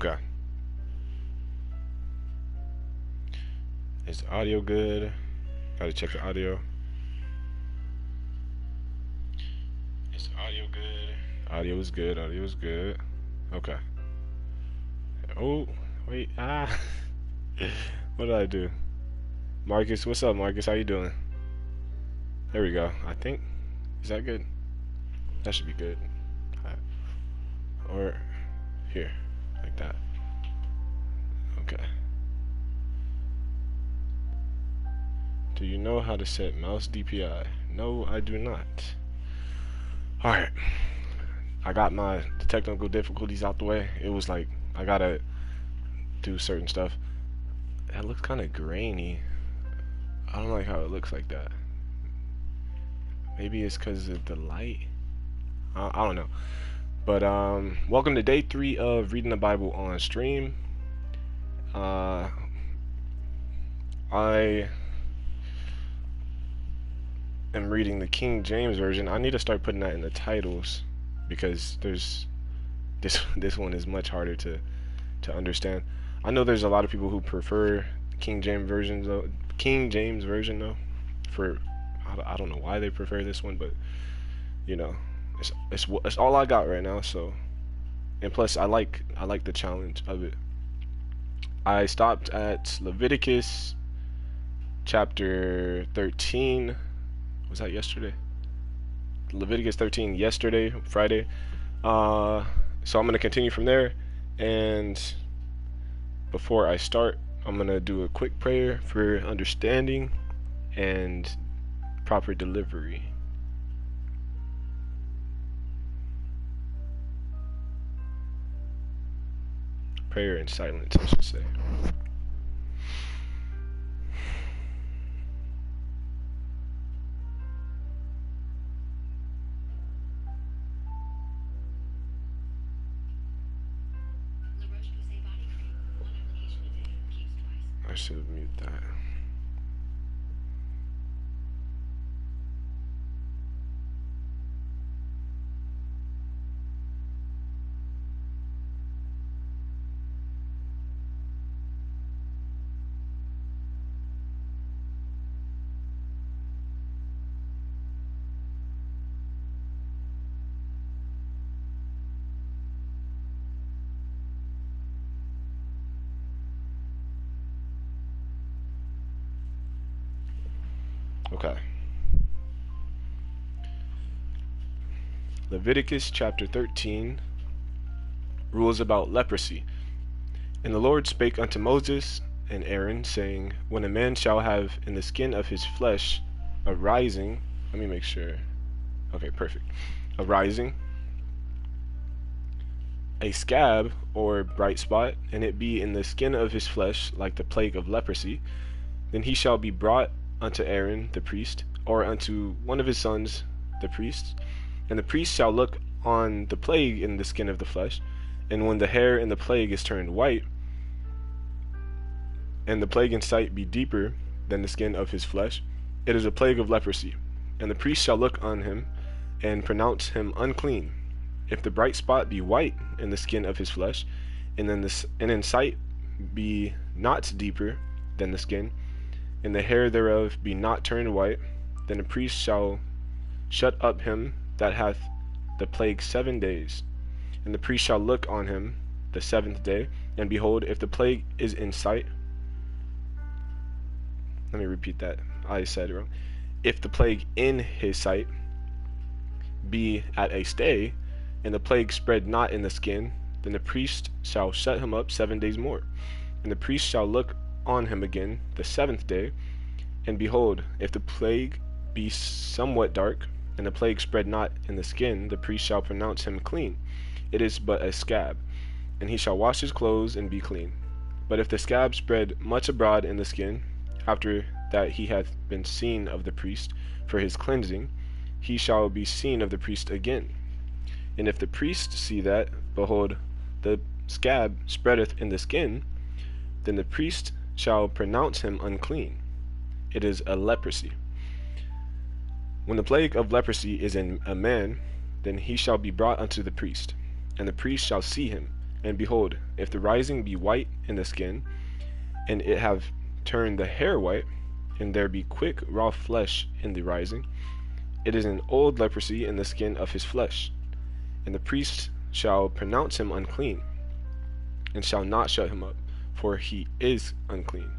Okay. Is the audio good? Gotta check the audio. Is the audio good? Audio is good. Audio is good. Okay. Oh, wait. What did I do? Marcus, what's up, Marcus? How you doing? There we go. I think. Is that good? That should be good. Or here, like that. Okay. Do you know how to set mouse DPI? No, I do not. Alright. I got the technical difficulties out the way. It was like, I gotta do certain stuff. That looks kind of grainy. I don't like how it looks like that. Maybe it's because of the light. I don't know. But welcome to day 3 of reading the Bible on stream. I am reading the King James version. I need to start putting that in the titles because there's this one is much harder to understand. I know there's a lot of people who prefer King James version though. For I don't know why they prefer this one, but you know, it's all I got right now. So, and plus I like the challenge of it. I stopped at Leviticus chapter 13. Was that yesterday? Leviticus 13 yesterday, Friday. So I'm going to continue from there, and before I start, I'm going to do a quick prayer for understanding and proper delivery. Prayer in silence, I should say. I should mute that. Okay. Leviticus chapter 13, rules about leprosy. And the Lord spake unto Moses and Aaron, saying, when a man shall have in the skin of his flesh a rising, let me make sure. Okay, perfect. A rising, a scab or bright spot, and it be in the skin of his flesh like the plague of leprosy, then he shall be brought unto Aaron the priest, or unto one of his sons the priests, and the priest shall look on the plague in the skin of the flesh, and when the hair in the plague is turned white, and the plague in sight be deeper than the skin of his flesh, it is a plague of leprosy, and the priest shall look on him, and pronounce him unclean. If the bright spot be white in the skin of his flesh, and in sight be not deeper than the skin, and the hair thereof be not turned white, then the priest shall shut up him that hath the plague 7 days. And the priest shall look on him the 7th day, and behold, if the plague is in sight, let me repeat that, I said it wrong. If the plague in his sight be at a stay, and the plague spread not in the skin, then the priest shall shut him up 7 days more. And the priest shall look on him again the 7th day, and behold, if the plague be somewhat dark, and the plague spread not in the skin, the priest shall pronounce him clean. It is but a scab, and he shall wash his clothes and be clean. But if the scab spread much abroad in the skin, after that he hath been seen of the priest for his cleansing, he shall be seen of the priest again. And if the priest see that, behold, the scab spreadeth in the skin, then the priest shall pronounce him unclean. It is a leprosy. When the plague of leprosy is in a man, then he shall be brought unto the priest, and the priest shall see him, And behold, if the rising be white in the skin, and it have turned the hair white, and there be quick raw flesh in the rising, it is an old leprosy in the skin of his flesh. And the priest shall pronounce him unclean, and shall not shut him up, for he is unclean.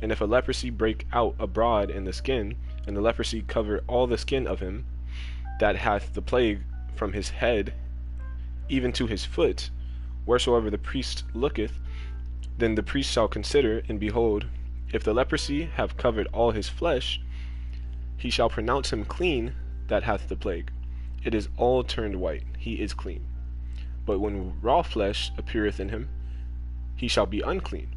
And if a leprosy break out abroad in the skin, and the leprosy cover all the skin of him that hath the plague from his head even to his foot, wheresoever the priest looketh, then the priest shall consider, and behold, if the leprosy have covered all his flesh, he shall pronounce him clean that hath the plague. It is all turned white, he is clean. But when raw flesh appeareth in him, he shall be unclean.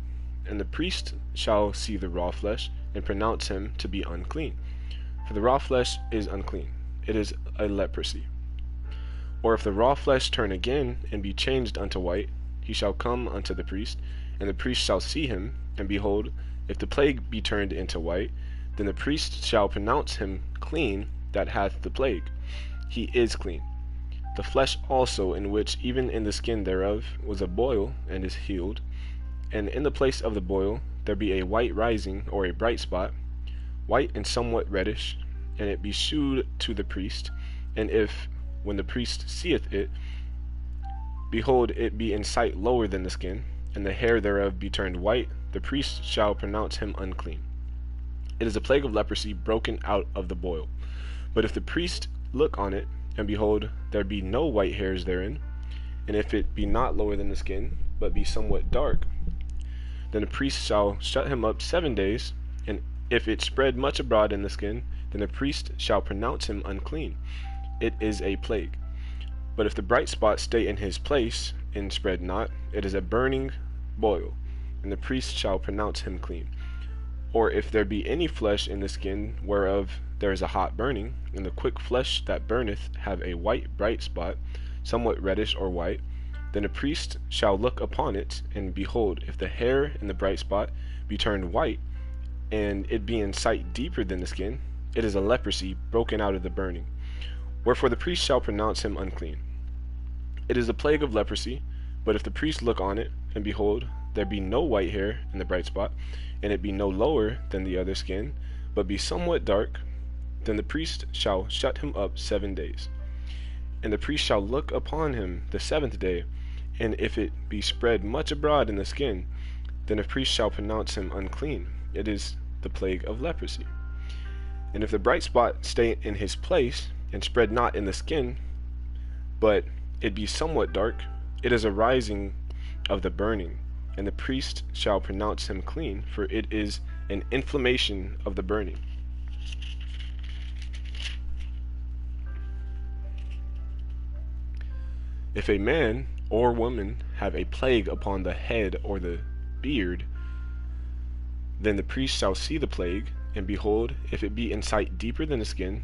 And the priest shall see the raw flesh, and pronounce him to be unclean. For the raw flesh is unclean, it is a leprosy. Or if the raw flesh turn again, and be changed unto white, he shall come unto the priest, and the priest shall see him, and behold, if the plague be turned into white, then the priest shall pronounce him clean that hath the plague. He is clean. The flesh also, in which even in the skin thereof was a boil, and is healed, and in the place of the boil there be a white rising, or a bright spot, white and somewhat reddish, and it be shewed to the priest, and if, when the priest seeth it, behold, it be in sight lower than the skin, and the hair thereof be turned white, the priest shall pronounce him unclean. It is a plague of leprosy broken out of the boil. But if the priest look on it, and behold, there be no white hairs therein, and if it be not lower than the skin, but be somewhat dark, then the priest shall shut him up 7 days, and if it spread much abroad in the skin, then the priest shall pronounce him unclean. It is a plague. But if the bright spot stay in his place, and spread not, it is a burning boil, and the priest shall pronounce him clean. Or if there be any flesh in the skin whereof there is a hot burning, and the quick flesh that burneth have a white bright spot, somewhat reddish or white, then a priest shall look upon it, and behold, if the hair in the bright spot be turned white, and it be in sight deeper than the skin, it is a leprosy broken out of the burning. Wherefore the priest shall pronounce him unclean. It is a plague of leprosy, but if the priest look on it, and behold, there be no white hair in the bright spot, and it be no lower than the other skin, but be somewhat dark, then the priest shall shut him up 7 days. And the priest shall look upon him the 7th day, and if it be spread much abroad in the skin, then the priest shall pronounce him unclean. It is the plague of leprosy. And if the bright spot stay in his place, and spread not in the skin, but it be somewhat dark, it is a rising of the burning, and the priest shall pronounce him clean, for it is an inflammation of the burning. If a man or woman have a plague upon the head or the beard, then the priest shall see the plague, and behold, if it be in sight deeper than the skin,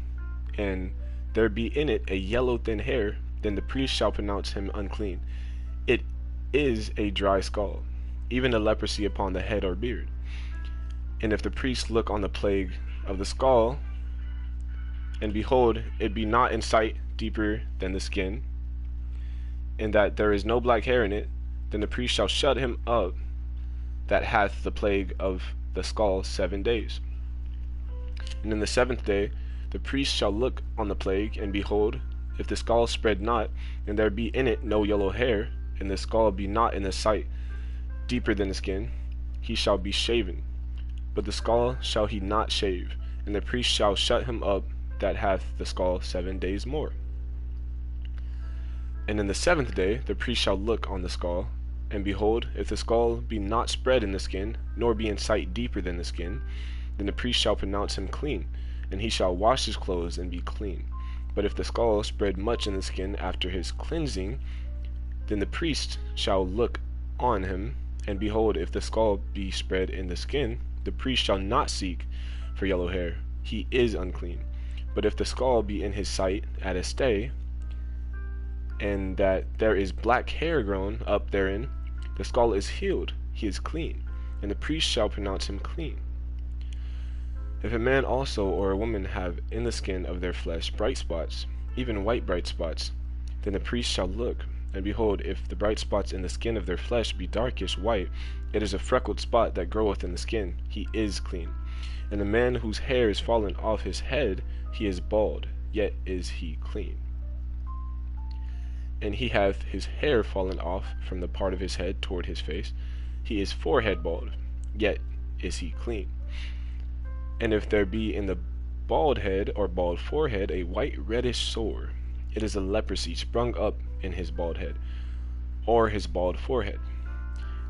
and there be in it a yellow thin hair, then the priest shall pronounce him unclean. It is a dry skull, even a leprosy upon the head or beard. And if the priest look on the plague of the skull, and behold, it be not in sight deeper than the skin, and that there is no black hair in it, then the priest shall shut him up that hath the plague of the skull 7 days. And in the 7th day the priest shall look on the plague, and behold, if the skull spread not, and there be in it no yellow hair, and the skull be not in the sight deeper than the skin, he shall be shaven. But the skull shall he not shave, and the priest shall shut him up that hath the skull 7 days more. And in the 7th day the priest shall look on the skull, and behold, if the skull be not spread in the skin, nor be in sight deeper than the skin, then the priest shall pronounce him clean, and he shall wash his clothes and be clean. But if the skull spread much in the skin after his cleansing, then the priest shall look on him, and behold, if the skull be spread in the skin, the priest shall not seek for yellow hair, he is unclean. But if the skull be in his sight at a stay, and that there is black hair grown up therein, the skull is healed, he is clean, and the priest shall pronounce him clean. If a man also or a woman have in the skin of their flesh bright spots, even white bright spots, then the priest shall look, And behold, if the bright spots in the skin of their flesh be darkish white, it is a freckled spot that groweth in the skin, he is clean. And the man whose hair is fallen off his head, he is bald, yet is he clean. And he hath his hair fallen off from the part of his head toward his face, he is forehead bald, yet is he clean. And if there be in the bald head or bald forehead a white reddish sore, it is a leprosy sprung up in his bald head, or his bald forehead.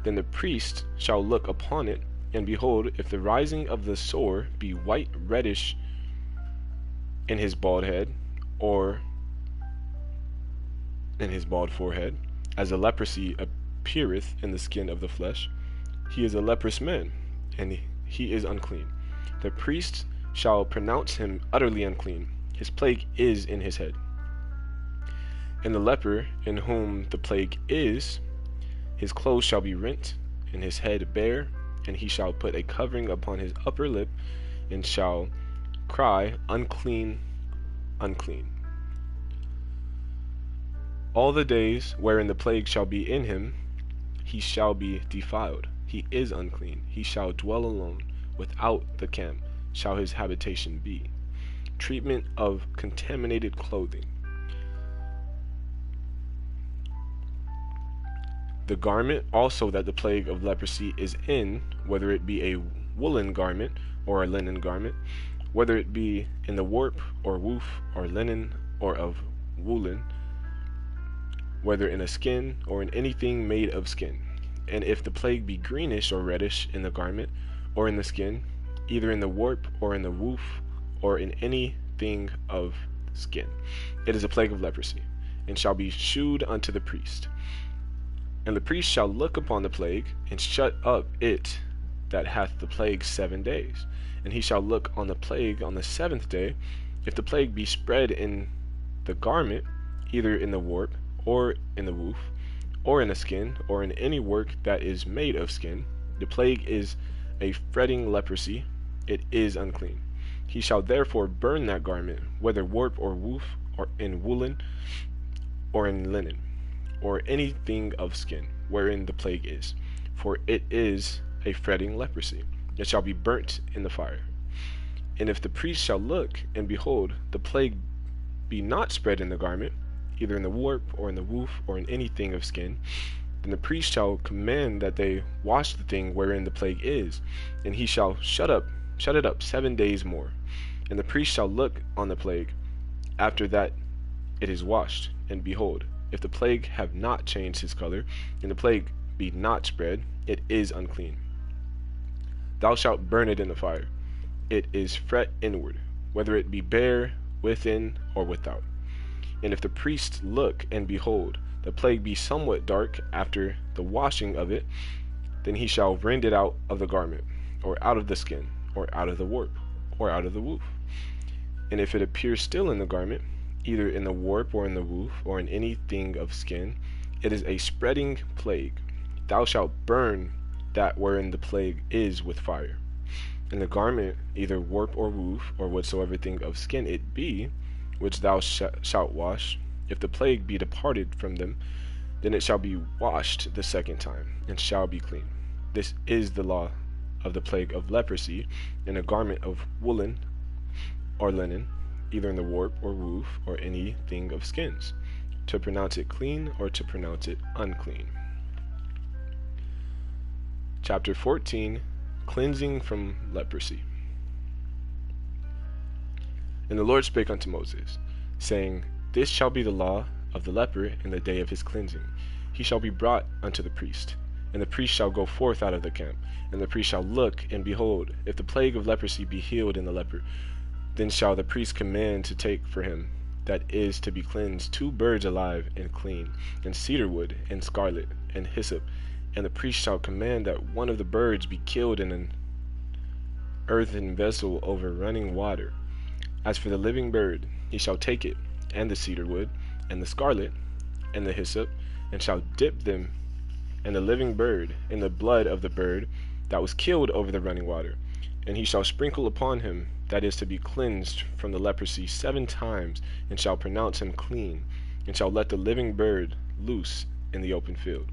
Then the priest shall look upon it, and behold, if the rising of the sore be white reddish in his bald head, or in his bald forehead, as a leprosy appeareth in the skin of the flesh, he is a leprous man, and he is unclean. The priest shall pronounce him utterly unclean. His plague is in his head. And the leper in whom the plague is, his clothes shall be rent, and his head bare, and he shall put a covering upon his upper lip, and shall cry, Unclean, unclean. All the days wherein the plague shall be in him, he shall be defiled. He is unclean. He shall dwell alone. Without the camp shall his habitation be. Treatment of contaminated clothing. The garment also that the plague of leprosy is in, whether it be a woolen garment or a linen garment, whether it be in the warp or woof or linen or of woolen, whether in a skin or in anything made of skin. And if the plague be greenish or reddish in the garment or in the skin, either in the warp or in the woof or in anything of skin, it is a plague of leprosy, and shall be shewed unto the priest. And the priest shall look upon the plague, and shut up it that hath the plague 7 days. And he shall look on the plague on the 7th day. If the plague be spread in the garment, either in the warp, or in the woof, or in the skin, or in any work that is made of skin, the plague is a fretting leprosy, it is unclean. He shall therefore burn that garment, whether warp or woof, or in woolen, or in linen, or anything of skin, wherein the plague is, for it is a fretting leprosy. It shall be burnt in the fire. And if the priest shall look, and behold, the plague be not spread in the garment, either in the warp, or in the woof, or in anything of skin, then the priest shall command that they wash the thing wherein the plague is, and he shall shut it up 7 days more. And the priest shall look on the plague after that it is washed, and behold, if the plague have not changed his color, and the plague be not spread, it is unclean. Thou shalt burn it in the fire. It is fret inward, whether it be bare within or without. And if the priest look, and behold, the plague be somewhat dark after the washing of it, then he shall rend it out of the garment, or out of the skin, or out of the warp, or out of the woof. And if it appear still in the garment, either in the warp, or in the woof, or in anything of skin, it is a spreading plague. Thou shalt burn that wherein the plague is with fire. And the garment, either warp or woof, or whatsoever thing of skin it be, which thou shalt wash, if the plague be departed from them, then it shall be washed the 2nd time, and shall be clean. This is the law of the plague of leprosy, in a garment of woolen or linen, either in the warp or woof, or anything of skins, to pronounce it clean or to pronounce it unclean. Chapter 14, Cleansing from Leprosy. And the Lord spake unto Moses, saying, This shall be the law of the leper in the day of his cleansing. He shall be brought unto the priest, and the priest shall go forth out of the camp, and the priest shall look, and behold, if the plague of leprosy be healed in the leper, then shall the priest command to take for him that is to be cleansed 2 birds alive and clean, and cedar wood, and scarlet, and hyssop, and the priest shall command that one of the birds be killed in an earthen vessel over running water. As for the living bird, he shall take it, and the cedar wood, and the scarlet, and the hyssop, and shall dip them and the living bird in the blood of the bird that was killed over the running water. And he shall sprinkle upon him that is to be cleansed from the leprosy 7 times, and shall pronounce him clean, and shall let the living bird loose in the open field.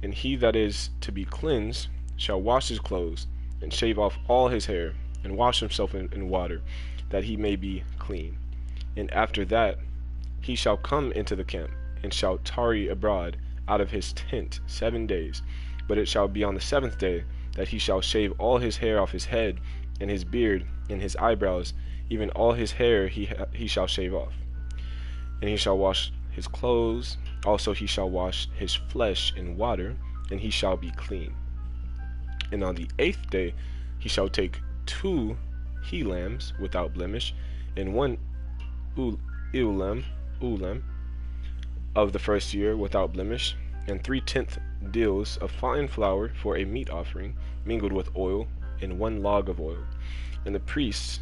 And he that is to be cleansed shall wash his clothes, and shave off all his hair, and wash himself in water, that he may be clean. And after that he shall come into the camp, and shall tarry abroad out of his tent 7 days. But it shall be on the 7th day that he shall shave all his hair off his head, and his beard, and his eyebrows, even all his hair he shall shave off. And he shall wash his clothes, also he shall wash his flesh in water, and he shall be clean. And on the 8th day he shall take 2 he-lambs without blemish, and 1 ewe lamb of the first year without blemish, and 3/10 deals of fine flour for a meat offering, mingled with oil, and 1 log of oil. And the priest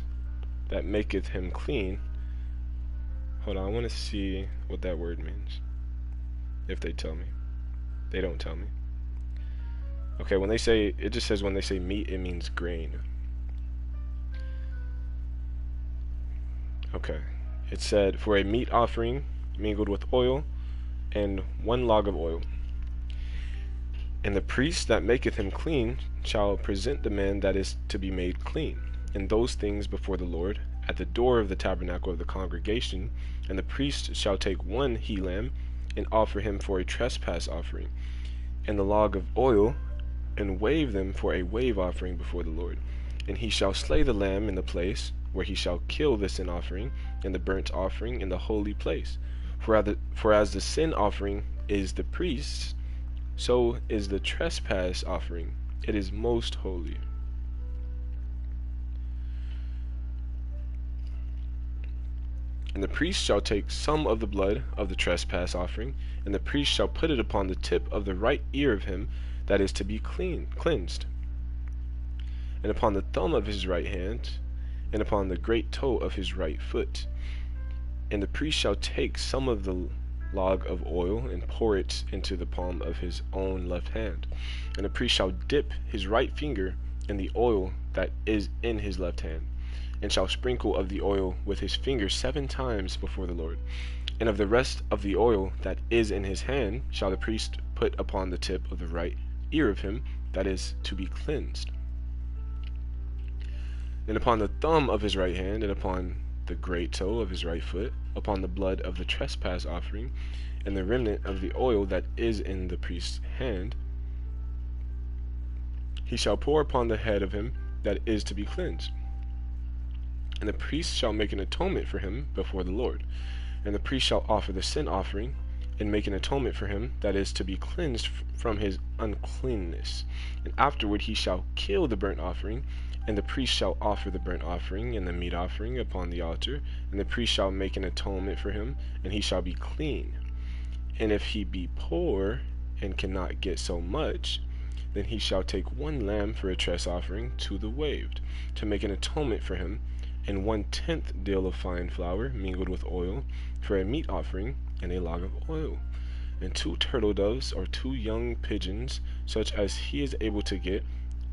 that maketh him clean. Hold on, I want to see what that word means. If they tell me. They don't tell me. Okay, when they say, it just says when they say meat, it means grain. Okay. It said, for a meat offering mingled with oil, and 1 log of oil. And the priest that maketh him clean shall present the man that is to be made clean, and those things before the Lord, at the door of the tabernacle of the congregation. And the priest shall take 1 he-lamb, and offer him for a trespass offering, and the log of oil, and wave them for a wave offering before the Lord. And he shall slay the lamb in the place where he shall kill the sin offering and the burnt offering in the holy place. For as the sin offering is the priest's, so is the trespass offering. It is most holy. And the priest shall take some of the blood of the trespass offering, and the priest shall put it upon the tip of the right ear of him that is to be cleansed, and upon the thumb of his right hand, and upon the great toe of his right foot. And the priest shall take some of the log of oil, and pour it into the palm of his own left hand. And the priest shall dip his right finger in the oil that is in his left hand, and shall sprinkle of the oil with his finger 7 times before the Lord. And of the rest of the oil that is in his hand shall the priest put upon the tip of the right ear of him that is to be cleansed, and upon the thumb of his right hand, and upon the great toe of his right foot, upon the blood of the trespass offering, and the remnant of the oil that is in the priest's hand, he shall pour upon the head of him that is to be cleansed. And the priest shall make an atonement for him before the Lord. And the priest shall offer the sin offering, and make an atonement for him that is to be cleansed from his uncleanness. And afterward he shall kill the burnt offering, and the priest shall offer the burnt offering and the meat offering upon the altar. And the priest shall make an atonement for him, and he shall be clean. And if he be poor, and cannot get so much, then he shall take 1 lamb for a trespass offering to the waved, to make an atonement for him, and 1/10 deal of fine flour mingled with oil for a meat offering, and a log of oil, and 2 turtle doves or 2 young pigeons, such as he is able to get,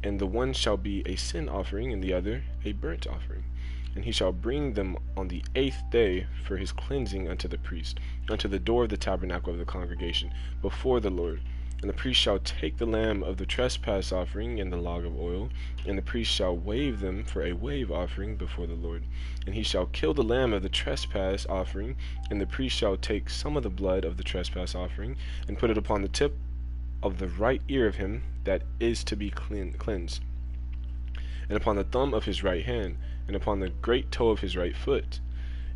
and the one shall be a sin offering, and the other a burnt offering. And he shall bring them on the 8th day for his cleansing unto the priest, unto the door of the tabernacle of the congregation, before the Lord. And the priest shall take the lamb of the trespass offering and the log of oil, and the priest shall wave them for a wave offering before the Lord. And he shall kill the lamb of the trespass offering, and the priest shall take some of the blood of the trespass offering, and put it upon the tip of the right ear of him that is to be cleansed, and upon the thumb of his right hand, and upon the great toe of his right foot.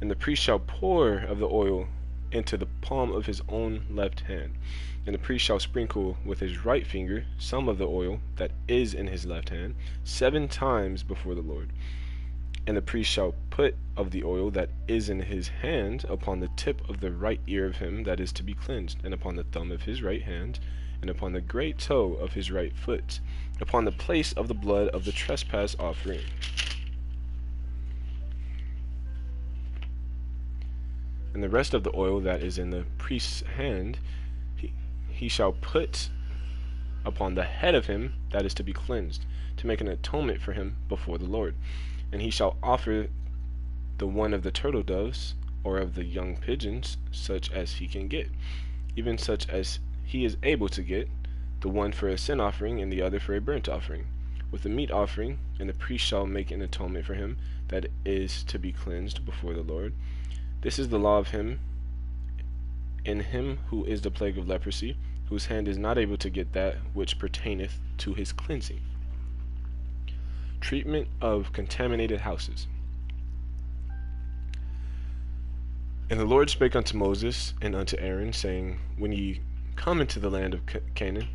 And the priest shall pour of the oil into the palm of his own left hand. And the priest shall sprinkle with his right finger some of the oil that is in his left hand 7 times before the Lord. And the priest shall put of the oil that is in his hand upon the tip of the right ear of him that is to be cleansed, and upon the thumb of his right hand, and upon the great toe of his right foot, upon the place of the blood of the trespass offering. And the rest of the oil that is in the priest's hand he shall put upon the head of him that is to be cleansed, to make an atonement for him before the Lord. And he shall offer the one of the turtle doves, or of the young pigeons, such as he can get. even such as he is able to get, the one for a sin offering and the other for a burnt offering, with a meat offering, and the priest shall make an atonement for him that is to be cleansed before the Lord. This is the law of him in him who is the plague of leprosy, whose hand is not able to get that which pertaineth to his cleansing. Treatment of contaminated houses. And the Lord spake unto Moses and unto Aaron, saying, When ye come into the land of Canaan,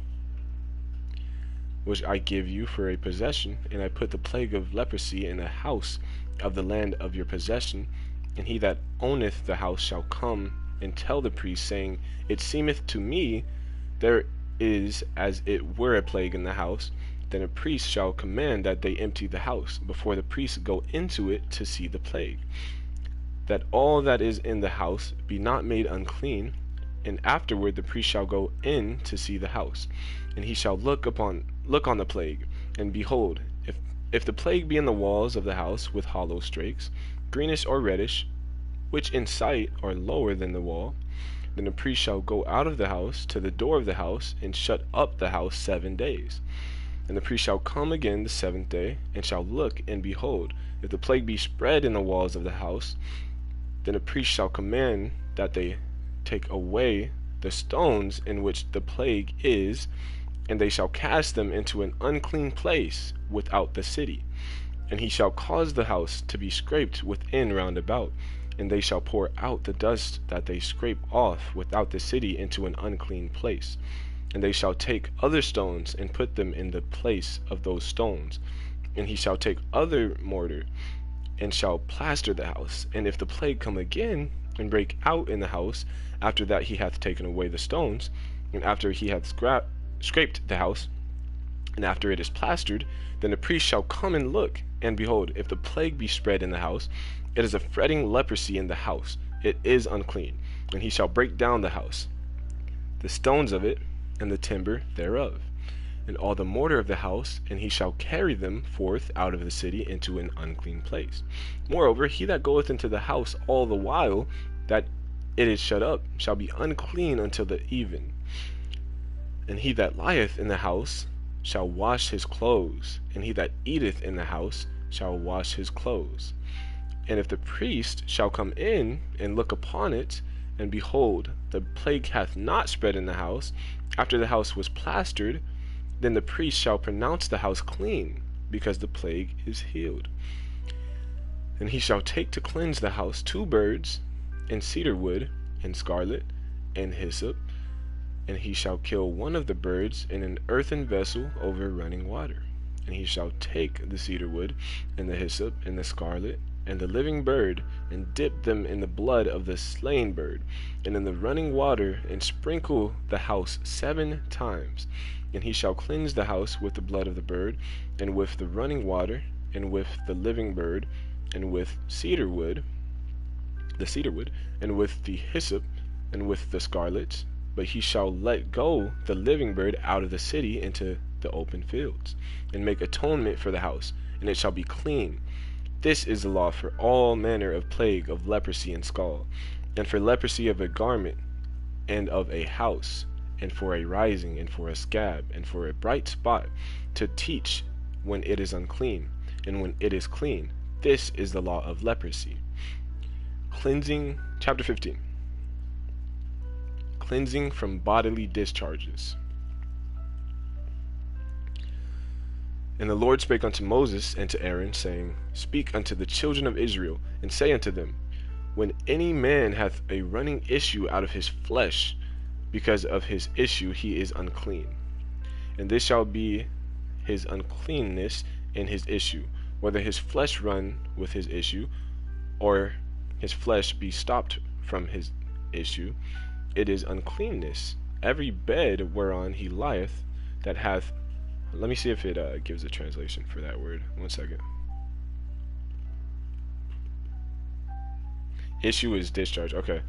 which I give you for a possession, and I put the plague of leprosy in the house of the land of your possession, and he that owneth the house shall come and tell the priest, saying, It seemeth to me there is as it were a plague in the house, then a priest shall command that they empty the house, before the priests go into it to see the plague, that all that is in the house be not made unclean, and afterward the priest shall go in to see the house, and he shall look on the plague, and behold, if the plague be in the walls of the house with hollow strakes, greenish or reddish, which in sight are lower than the wall, then the priest shall go out of the house to the door of the house, and shut up the house 7 days. And the priest shall come again the 7th day, and shall look, and behold, if the plague be spread in the walls of the house, then the priest shall command that they take away the stones in which the plague is, and they shall cast them into an unclean place without the city. And he shall cause the house to be scraped within round about, and they shall pour out the dust that they scrape off without the city into an unclean place. And they shall take other stones and put them in the place of those stones. And he shall take other mortar and shall plaster the house. And if the plague come again and break out in the house, after that he hath taken away the stones, and after he hath scraped the house, and after it is plastered, then the priest shall come and look, and behold, if the plague be spread in the house, it is a fretting leprosy in the house, it is unclean, and he shall break down the house, the stones of it, and the timber thereof, and all the mortar of the house, and he shall carry them forth out of the city into an unclean place. Moreover, he that goeth into the house all the while that it is shut up shall be unclean until the even. And he that lieth in the house shall wash his clothes, and he that eateth in the house shall wash his clothes. And if the priest shall come in and look upon it, and behold, the plague hath not spread in the house, after the house was plastered, then the priest shall pronounce the house clean, because the plague is healed. And he shall take to cleanse the house 2 birds, and cedar wood, and scarlet, and hyssop, and he shall kill one of the birds in an earthen vessel over running water. And he shall take the cedar wood, and the hyssop, and the scarlet, and the living bird, and dip them in the blood of the slain bird, and in the running water, and sprinkle the house 7 times. And he shall cleanse the house with the blood of the bird, and with the running water, and with the living bird, and with the cedar wood, and with the hyssop, and with the scarlet. But he shall let go the living bird out of the city into the open fields, and make atonement for the house, and it shall be clean. This is the law for all manner of plague of leprosy and scald, and for leprosy of a garment, and of a house, and for a rising, and for a scab, and for a bright spot, to teach when it is unclean, and when it is clean. This is the law of leprosy. Cleansing, chapter 15. Cleansing from bodily discharges. And the Lord spake unto Moses and to Aaron, saying, Speak unto the children of Israel, and say unto them, When any man hath a running issue out of his flesh, because of his issue he is unclean. And this shall be his uncleanness in his issue, whether his flesh run with his issue, or his flesh be stopped from his issue, it is uncleanness. Every bed whereon he lieth that hath, let me see if it gives a translation for that word. 1 second. Issue is discharge. Okay,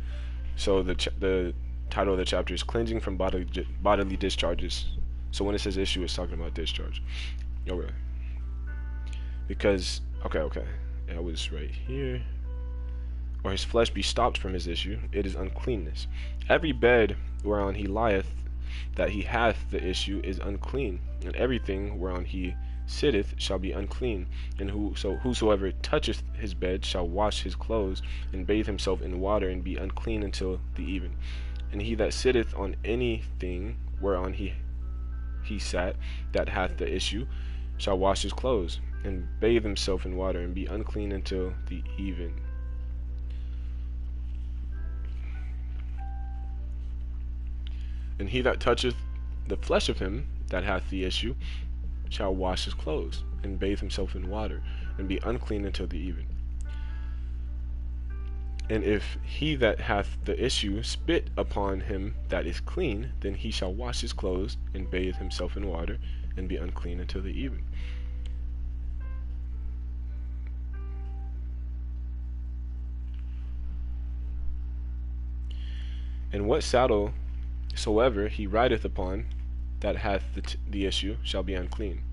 so the title of the chapter is cleansing from bodily discharges. So when it says issue, it's talking about discharge. Okay. Because okay, I was right here. Or his flesh be stopped from his issue, it is uncleanness. Every bed whereon he lieth, that he hath the issue, is unclean, and everything whereon he sitteth shall be unclean. And whosoever toucheth his bed shall wash his clothes, and bathe himself in water, and be unclean until the even. And he that sitteth on anything whereon he sat, that hath the issue, shall wash his clothes, and bathe himself in water, and be unclean until the even. And he that toucheth the flesh of him that hath the issue shall wash his clothes, and bathe himself in water, and be unclean until the even. And if he that hath the issue spit upon him that is clean, then he shall wash his clothes, and bathe himself in water, and be unclean until the even. And what saddle soever he rideth upon that hath the issue shall be unclean.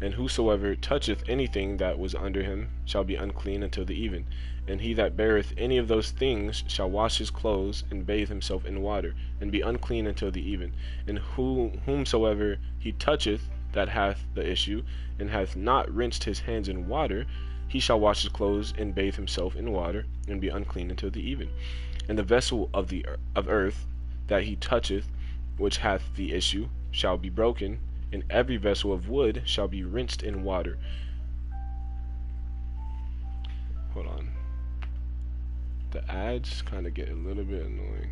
And whosoever toucheth anything that was under him shall be unclean until the even. And he that beareth any of those things shall wash his clothes, and bathe himself in water, and be unclean until the even. And whomsoever he toucheth that hath the issue, and hath not rinsed his hands in water, he shall wash his clothes, and bathe himself in water, and be unclean until the even. And the vessel of earth that he toucheth, which hath the issue, shall be broken, and every vessel of wood shall be rinsed in water. Hold on. The ads kind of get a little bit annoying.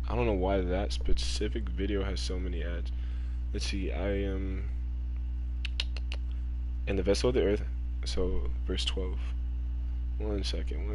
I don't know why that specific video has so many ads. Let's see, I am in the vessel of the earth. So, verse 12. One second.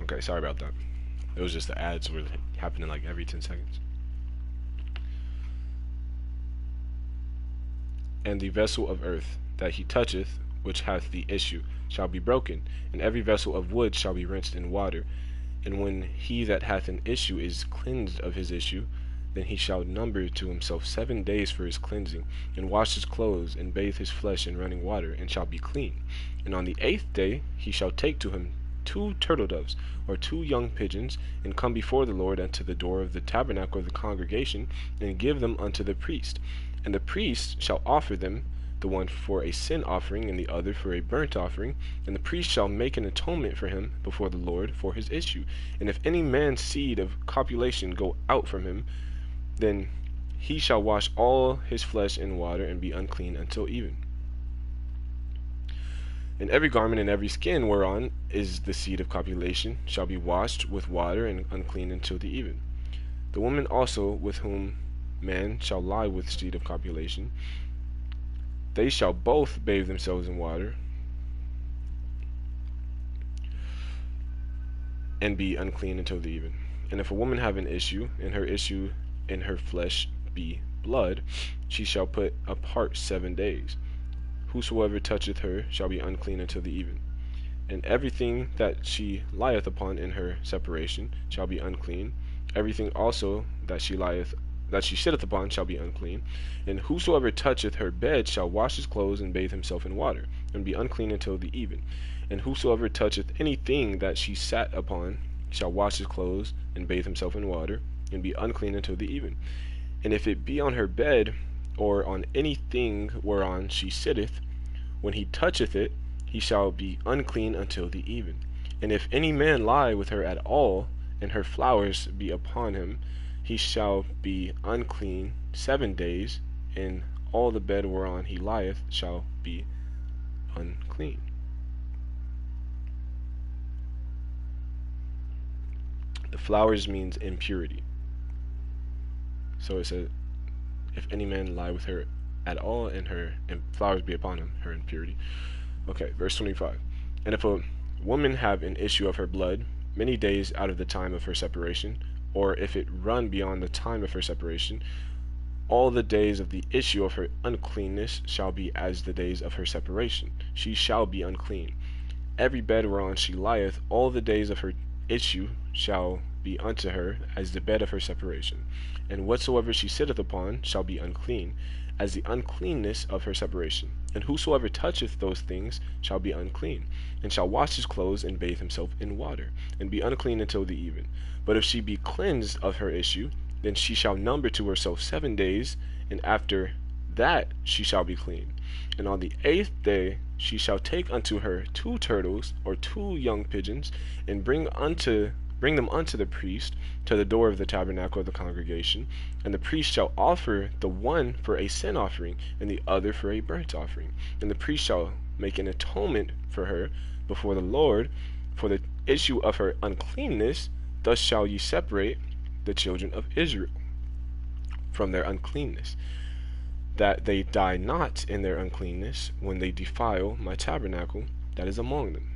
Okay, sorry about that. It was just the ads were happening like every 10 seconds. And the vessel of earth that he toucheth, which hath the issue, shall be broken, and every vessel of wood shall be rinsed in water. And when he that hath an issue is cleansed of his issue, then he shall number to himself 7 days for his cleansing, and wash his clothes, and bathe his flesh in running water, and shall be clean. And on the 8th day he shall take to him 2 turtle doves, or 2 young pigeons, and come before the Lord unto the door of the tabernacle of the congregation, and give them unto the priest. And the priest shall offer them, the one for a sin offering, and the other for a burnt offering. And the priest shall make an atonement for him before the Lord for his issue. And if any man's seed of copulation go out from him, then he shall wash all his flesh in water, and be unclean until even. And every garment and every skin whereon is the seed of copulation shall be washed with water, and unclean until the even. The woman also with whom man shall lie with seed of copulation, they shall both bathe themselves in water, and be unclean until the even. And if a woman have an issue, and her issue in her flesh be blood, she shall put apart 7 days. Whosoever toucheth her shall be unclean until the even. And everything that she lieth upon in her separation shall be unclean. Everything also that she sitteth upon shall be unclean. And whosoever toucheth her bed shall wash his clothes, and bathe himself in water, and be unclean until the even. And whosoever toucheth anything that she sat upon shall wash his clothes, and bathe himself in water, and be unclean until the even. And if it be on her bed, or on anything whereon she sitteth, when he toucheth it, he shall be unclean until the even. And if any man lie with her at all, and her flowers be upon him, he shall be unclean 7 days, and all the bed whereon he lieth shall be unclean. The flowers means impurity. So it says, if any man lie with her at all, and her and flowers be upon him, her impurity. Okay, verse 25. And if a woman have an issue of her blood many days out of the time of her separation, or if it run beyond the time of her separation, all the days of the issue of her uncleanness shall be as the days of her separation. She shall be unclean. Every bed whereon she lieth, all the days of her issue shall be unto her as the bed of her separation. And whatsoever she sitteth upon shall be unclean, as the uncleanness of her separation. And whosoever toucheth those things shall be unclean, and shall wash his clothes and bathe himself in water, and be unclean until the even. But if she be cleansed of her issue, then she shall number to herself 7 days, and after that she shall be clean. And on the 8th day she shall take unto her 2 turtles or 2 young pigeons, and bring them unto the priest to the door of the tabernacle of the congregation. And the priest shall offer the one for a sin offering, and the other for a burnt offering. And the priest shall make an atonement for her before the Lord for the issue of her uncleanness. Thus shall ye separate the children of Israel from their uncleanness, that they die not in their uncleanness when they defile my tabernacle that is among them.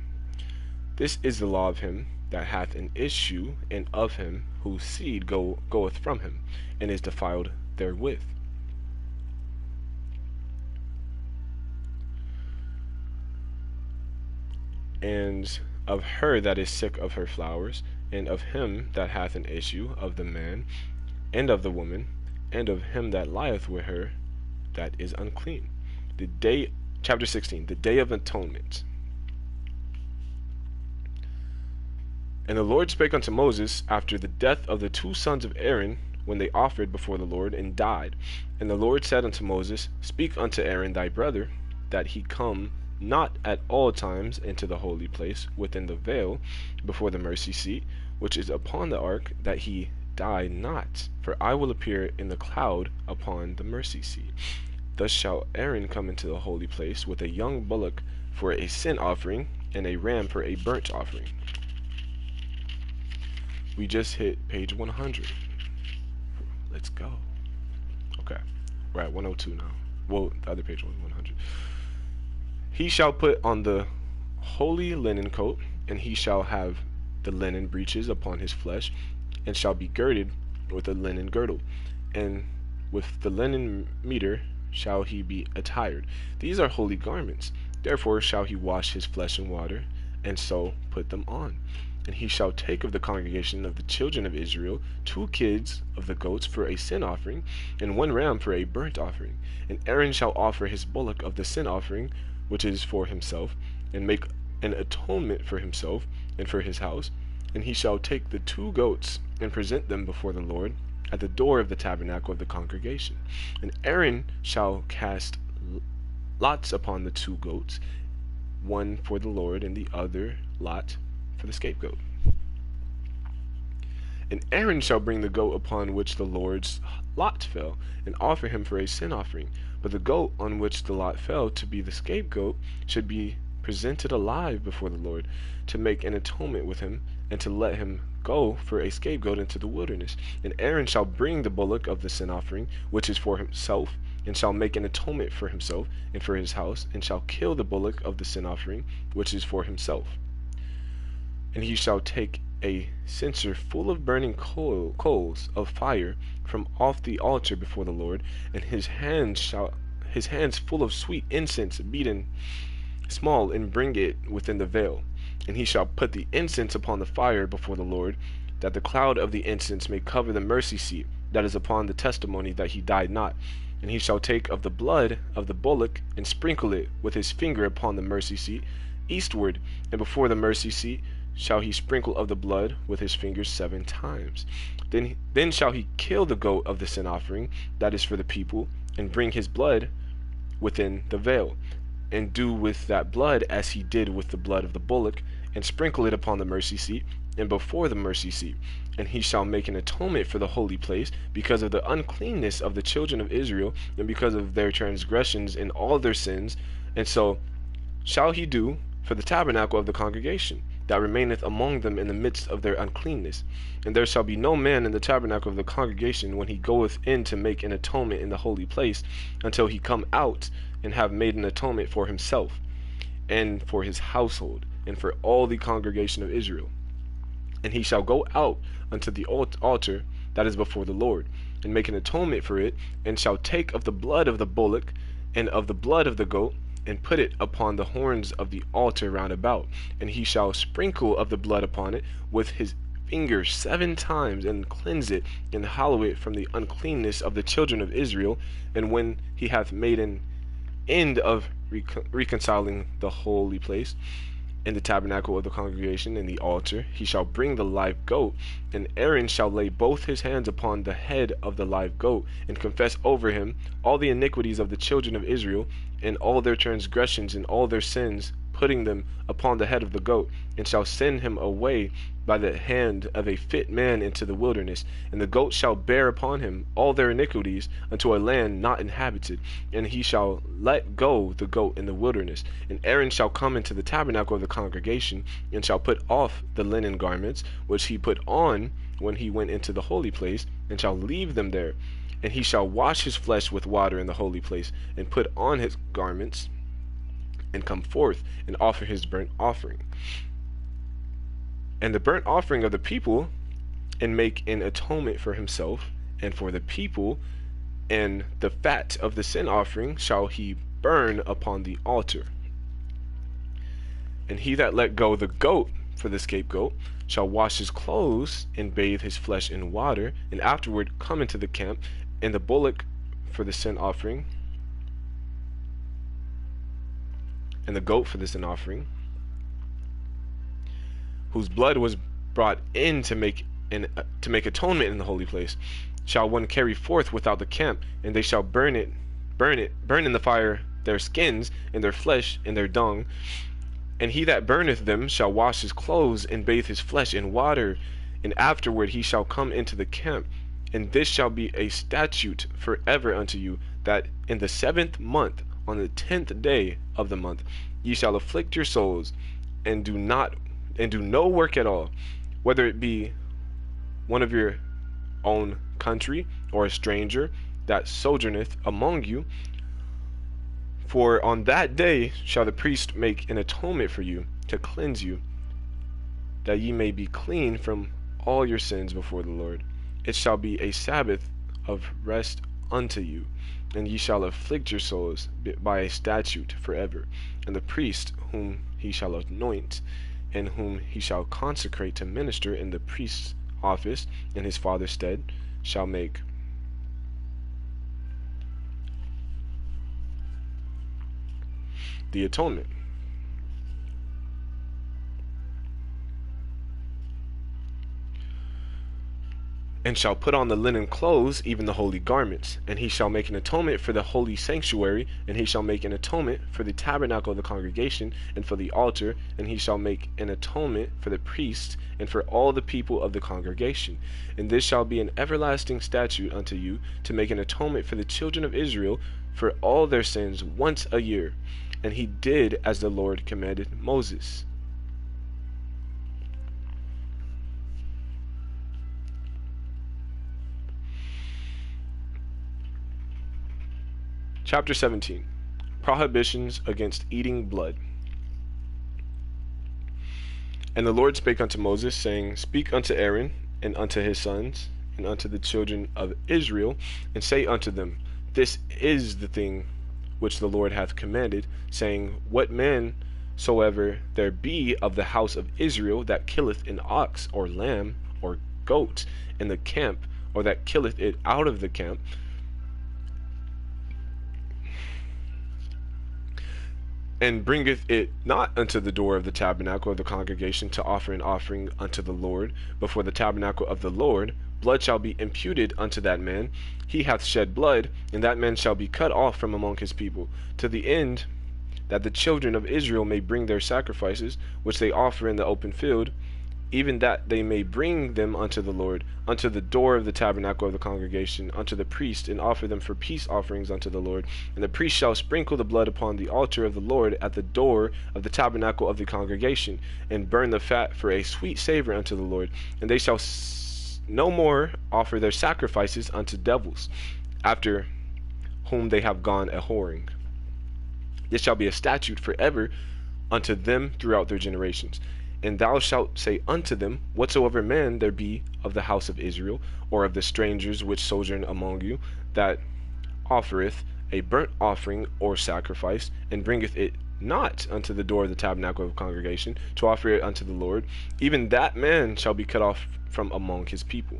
This is the law of him that hath an issue, and of him whose seed goeth from him, and is defiled therewith. And of her that is sick of her flowers, and of him that hath an issue, of the man, and of the woman, and of him that lieth with her, that is unclean. Chapter 16, the Day of Atonement. And the Lord spake unto Moses after the death of the 2 sons of Aaron, when they offered before the Lord, and died. And the Lord said unto Moses, Speak unto Aaron thy brother, that he come not at all times into the holy place within the veil before the mercy seat, which is upon the ark, that he die not. For I will appear in the cloud upon the mercy seat. Thus shall Aaron come into the holy place with a young bullock for a sin offering, and a ram for a burnt offering. We just hit page 100. Let's go. Okay, we're at 102 now. Well, the other page was 100. He shall put on the holy linen coat, and he shall have the linen breeches upon his flesh, and shall be girded with a linen girdle, and with the linen mitre shall he be attired. These are holy garments. Therefore shall he wash his flesh in water, and so put them on. And he shall take of the congregation of the children of Israel 2 kids of the goats for a sin offering, and 1 ram for a burnt offering. And Aaron shall offer his bullock of the sin offering, which is for himself, and make an atonement for himself and for his house. And he shall take the 2 goats and present them before the Lord at the door of the tabernacle of the congregation. And Aaron shall cast lots upon the 2 goats, one for the Lord, and the other lot for the scapegoat. And Aaron shall bring the goat upon which the Lord's lot fell, and offer him for a sin offering. But the goat on which the lot fell to be the scapegoat should be presented alive before the Lord, to make an atonement with him, and to let him go for a scapegoat into the wilderness. And Aaron shall bring the bullock of the sin offering, which is for himself, and shall make an atonement for himself and for his house, and shall kill the bullock of the sin offering, which is for himself. And he shall take a censer full of burning coals of fire from off the altar before the Lord, and his hands full of sweet incense beaten small, and bring it within the veil. And he shall put the incense upon the fire before the Lord, that the cloud of the incense may cover the mercy seat that is upon the testimony that he died not. And he shall take of the blood of the bullock, and sprinkle it with his finger upon the mercy seat eastward, and before the mercy seat shall he sprinkle of the blood with his fingers 7 times. Then shall he kill the goat of the sin offering that is for the people, and bring his blood within the veil, and do with that blood as he did with the blood of the bullock, and sprinkle it upon the mercy seat and before the mercy seat. And he shall make an atonement for the holy place because of the uncleanness of the children of Israel, and because of their transgressions and all their sins. And so shall he do for the tabernacle of the congregation, that remaineth among them in the midst of their uncleanness. And there shall be no man in the tabernacle of the congregation when he goeth in to make an atonement in the holy place, until he come out and have made an atonement for himself, and for his household, and for all the congregation of Israel. And he shall go out unto the altar that is before the Lord, and make an atonement for it, and shall take of the blood of the bullock, and of the blood of the goat, and put it upon the horns of the altar round about. And he shall sprinkle of the blood upon it with his finger 7 times, and cleanse it, and hallow it from the uncleanness of the children of Israel. And when he hath made an end of reconciling the holy place, in the tabernacle of the congregation, in the altar, he shall bring the live goat, and Aaron shall lay both his hands upon the head of the live goat, and confess over him all the iniquities of the children of Israel, and all their transgressions and all their sins, putting them upon the head of the goat, and shall send him away by the hand of a fit man into the wilderness. And the goat shall bear upon him all their iniquities unto a land not inhabited, and he shall let go the goat in the wilderness. And Aaron shall come into the tabernacle of the congregation, and shall put off the linen garments which he put on when he went into the holy place, and shall leave them there. And he shall wash his flesh with water in the holy place, and put on his garments, and come forth and offer his burnt offering and the burnt offering of the people, and make an atonement for himself and for the people. And the fat of the sin offering shall he burn upon the altar. And he that let go the goat for the scapegoat shall wash his clothes, and bathe his flesh in water, and afterward come into the camp. And the bullock for the sin offering, and the goat for the sin offering, whose blood was brought in to make atonement in the holy place, shall one carry forth without the camp, and they shall burn in the fire their skins, and their flesh, and their dung. And he that burneth them shall wash his clothes, and bathe his flesh in water, and afterward he shall come into the camp. And this shall be a statute forever unto you, that in the 7th month, on the 10th day of the month, ye shall afflict your souls, and do no work at all, whether it be one of your own country, or a stranger that sojourneth among you. For on that day shall the priest make an atonement for you, to cleanse you, that ye may be clean from all your sins before the Lord. It shall be a Sabbath of rest unto you, and ye shall afflict your souls by a statute forever. And the priest whom he shall anoint, and whom he shall consecrate to minister in the priest's office in his father's stead, shall make the atonement. And shall put on the linen clothes, even the holy garments. And he shall make an atonement for the holy sanctuary, and he shall make an atonement for the tabernacle of the congregation, and for the altar, and he shall make an atonement for the priests, and for all the people of the congregation. And this shall be an everlasting statute unto you, to make an atonement for the children of Israel for all their sins once a year. And he did as the Lord commanded Moses. Chapter 17. Prohibitions against eating blood. And the Lord spake unto Moses, saying, Speak unto Aaron, and unto his sons, and unto the children of Israel, and say unto them, This is the thing which the Lord hath commanded, saying, What man soever there be of the house of Israel that killeth an ox, or lamb, or goat in the camp, or that killeth it out of the camp, and bringeth it not unto the door of the tabernacle of the congregation to offer an offering unto the Lord before the tabernacle of the Lord, blood shall be imputed unto that man. He hath shed blood, and that man shall be cut off from among his people, to the end that the children of Israel may bring their sacrifices, which they offer in the open field, even that they may bring them unto the Lord, unto the door of the tabernacle of the congregation, unto the priest, and offer them for peace offerings unto the Lord. And the priest shall sprinkle the blood upon the altar of the Lord at the door of the tabernacle of the congregation, and burn the fat for a sweet savor unto the Lord. And they shall no more offer their sacrifices unto devils, after whom they have gone a whoring. This shall be a statute forever unto them throughout their generations. And thou shalt say unto them, whatsoever man there be of the house of Israel, or of the strangers which sojourn among you, that offereth a burnt offering or sacrifice, and bringeth it not unto the door of the tabernacle of the congregation, to offer it unto the Lord, even that man shall be cut off from among his people.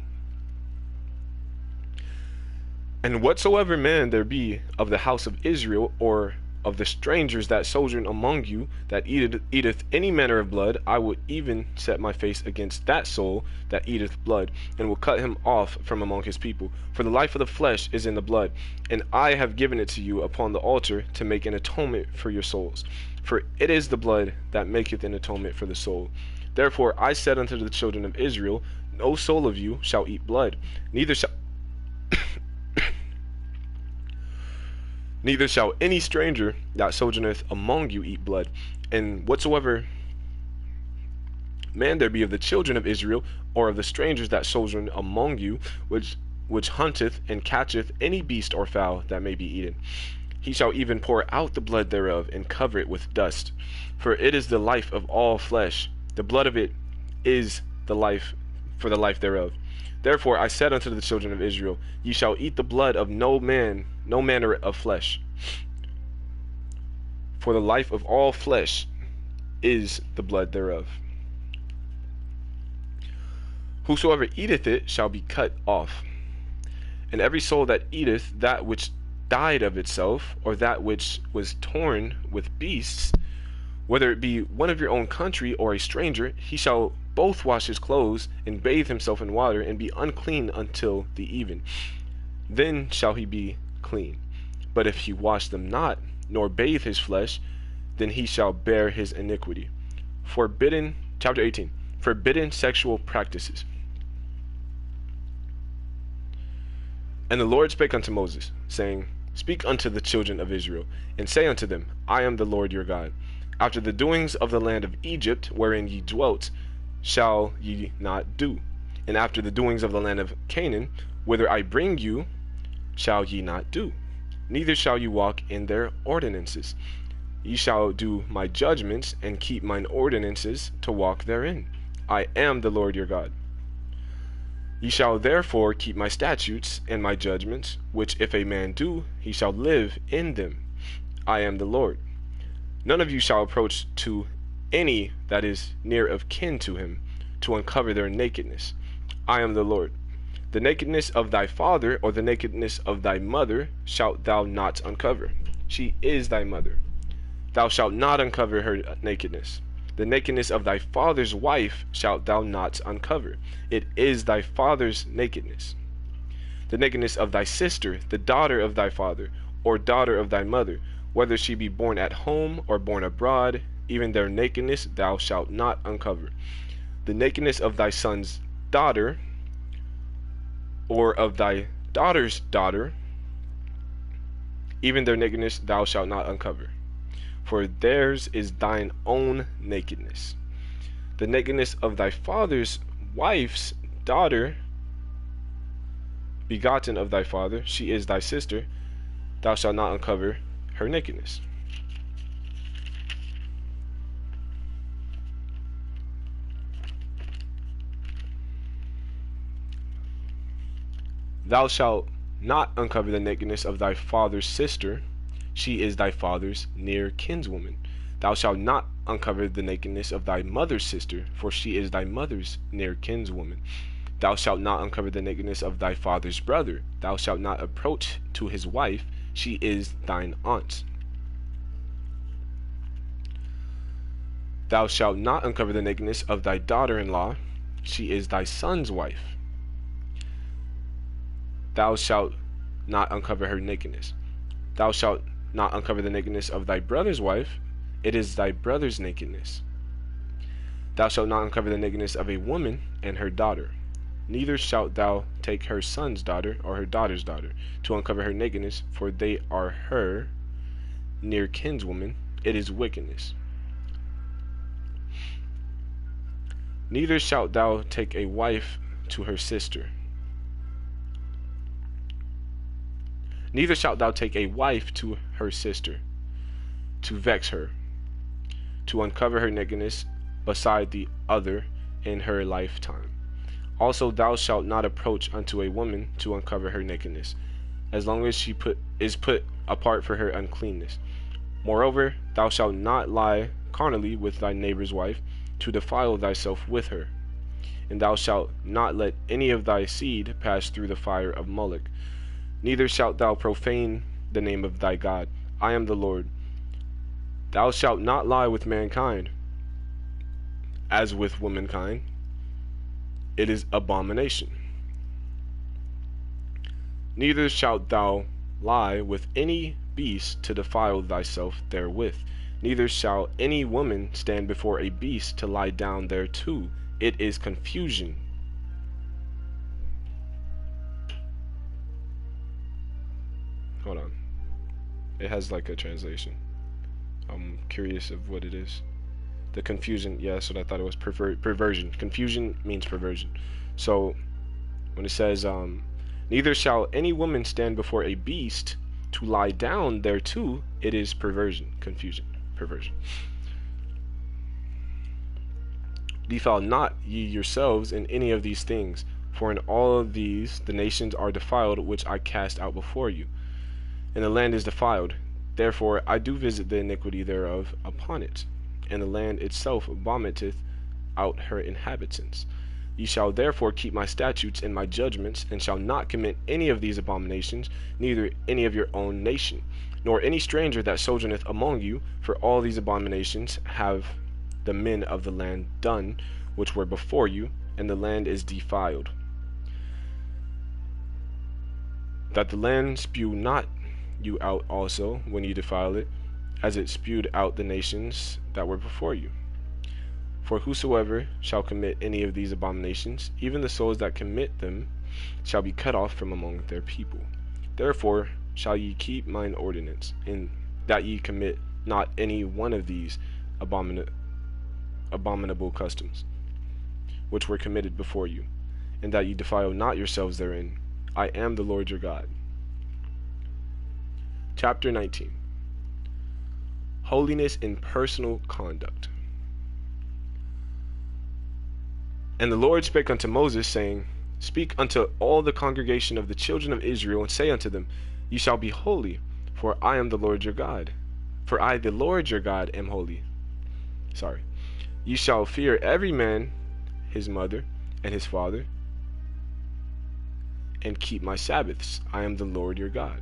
And whatsoever man there be of the house of Israel, or of the strangers that sojourn among you, that eateth any manner of blood, I will even set my face against that soul that eateth blood, and will cut him off from among his people. For the life of the flesh is in the blood, and I have given it to you upon the altar to make an atonement for your souls. For it is the blood that maketh an atonement for the soul. Therefore I said unto the children of Israel, no soul of you shall eat blood, neither shall any stranger that sojourneth among you eat blood. And whatsoever man there be of the children of Israel, or of the strangers that sojourn among you, which hunteth and catcheth any beast or fowl that may be eaten, he shall even pour out the blood thereof, and cover it with dust. For it is the life of all flesh. The blood of it is the life, for the life thereof. Therefore I said unto the children of Israel, ye shall eat the blood of no manner of flesh. For the life of all flesh is the blood thereof. Whosoever eateth it shall be cut off. And every soul that eateth that which died of itself, or that which was torn with beasts, whether it be one of your own country or a stranger, he shall both wash his clothes, and bathe himself in water, and be unclean until the even. Then shall he be clean. But if he wash them not, nor bathe his flesh, then he shall bear his iniquity. Chapter 18. Forbidden sexual practices. And the Lord spake unto Moses, saying, Speak unto the children of Israel, and say unto them, I am the Lord your God. After the doings of the land of Egypt, wherein ye dwelt, shall ye not do. And after the doings of the land of Canaan, whither I bring you, shall ye not do. Neither shall ye walk in their ordinances. Ye shall do my judgments, and keep mine ordinances, to walk therein. I am the Lord your God. Ye shall therefore keep my statutes and my judgments, which if a man do, he shall live in them. I am the Lord. None of you shall approach to any that is near of kin to him, to uncover their nakedness. I am the Lord. The nakedness of thy father, or the nakedness of thy mother, shalt thou not uncover. She is thy mother. Thou shalt not uncover her nakedness. The nakedness of thy father's wife shalt thou not uncover. It is thy father's nakedness. The nakedness of thy sister, the daughter of thy father, or daughter of thy mother, whether she be born at home or born abroad, even their nakedness thou shalt not uncover. The nakedness of thy son's daughter, or of thy daughter's daughter, even their nakedness thou shalt not uncover. For theirs is thine own nakedness. The nakedness of thy father's wife's daughter, begotten of thy father, she is thy sister, thou shalt not uncover her nakedness. Thou shalt not uncover the nakedness of thy father's sister, she is thy father's near kinswoman. Thou shalt not uncover the nakedness of thy mother's sister, for she is thy mother's near kinswoman. Thou shalt not uncover the nakedness of thy father's brother. Thou shalt not approach to his wife, she is thine aunt. Thou shalt not uncover the nakedness of thy daughter-in-law, she is thy son's wife. Thou shalt not uncover her nakedness. Thou shalt not uncover the nakedness of thy brother's wife, it is thy brother's nakedness. Thou shalt not uncover the nakedness of a woman and her daughter. Neither shalt thou take her son's daughter or her daughter's daughter to uncover her nakedness, for they are her near kinswoman. It is wickedness. Neither shalt thou take a wife to her sister. Neither shalt thou take a wife to her sister, to vex her, to uncover her nakedness beside the other in her lifetime. Also thou shalt not approach unto a woman to uncover her nakedness, as long as she is put apart for her uncleanness. Moreover, thou shalt not lie carnally with thy neighbor's wife, to defile thyself with her. And thou shalt not let any of thy seed pass through the fire of Moloch. Neither shalt thou profane the name of thy God. I am the Lord. Thou shalt not lie with mankind, as with womankind. It is abomination. Neither shalt thou lie with any beast to defile thyself therewith. Neither shall any woman stand before a beast to lie down thereto. It is confusion. Hold on. It has like a translation. I'm curious of what it is. The confusion, yeah, that's what I thought it was. Perversion. Confusion means perversion. So when it says, neither shall any woman stand before a beast to lie down thereto, it is perversion, confusion, perversion. Defile not ye yourselves in any of these things, for in all of these the nations are defiled, which I cast out before you. And the land is defiled, therefore I do visit the iniquity thereof upon it, and the land itself vomiteth out her inhabitants. Ye shall therefore keep my statutes and my judgments, and shall not commit any of these abominations, neither any of your own nation, nor any stranger that sojourneth among you, for all these abominations have the men of the land done, which were before you, and the land is defiled. That the land spew not you out also when you defile it, as it spewed out the nations that were before you. For whosoever shall commit any of these abominations, even the souls that commit them, shall be cut off from among their people. Therefore shall ye keep mine ordinance, in that ye commit not any one of these abominable customs, which were committed before you, and that ye defile not yourselves therein. I am the Lord your God. Chapter 19. Holiness in personal conduct. And the Lord spake unto Moses, saying, Speak unto all the congregation of the children of Israel, and say unto them, Ye shall be holy, for I am the Lord your God. For I, the Lord your God, am holy. Ye shall fear every man his mother and his father, and keep my Sabbaths. I am the Lord your God.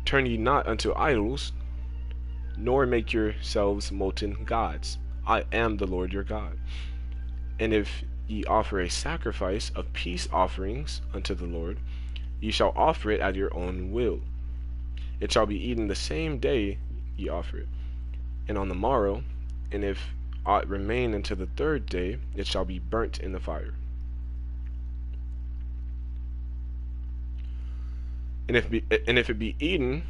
Turn ye not unto idols, nor make yourselves molten gods. I am the Lord your God. And if ye offer a sacrifice of peace offerings unto the Lord, ye shall offer it at your own will. It shall be eaten the same day ye offer it, and on the morrow, and if aught remain until the third day, it shall be burnt in the fire. And if it be eaten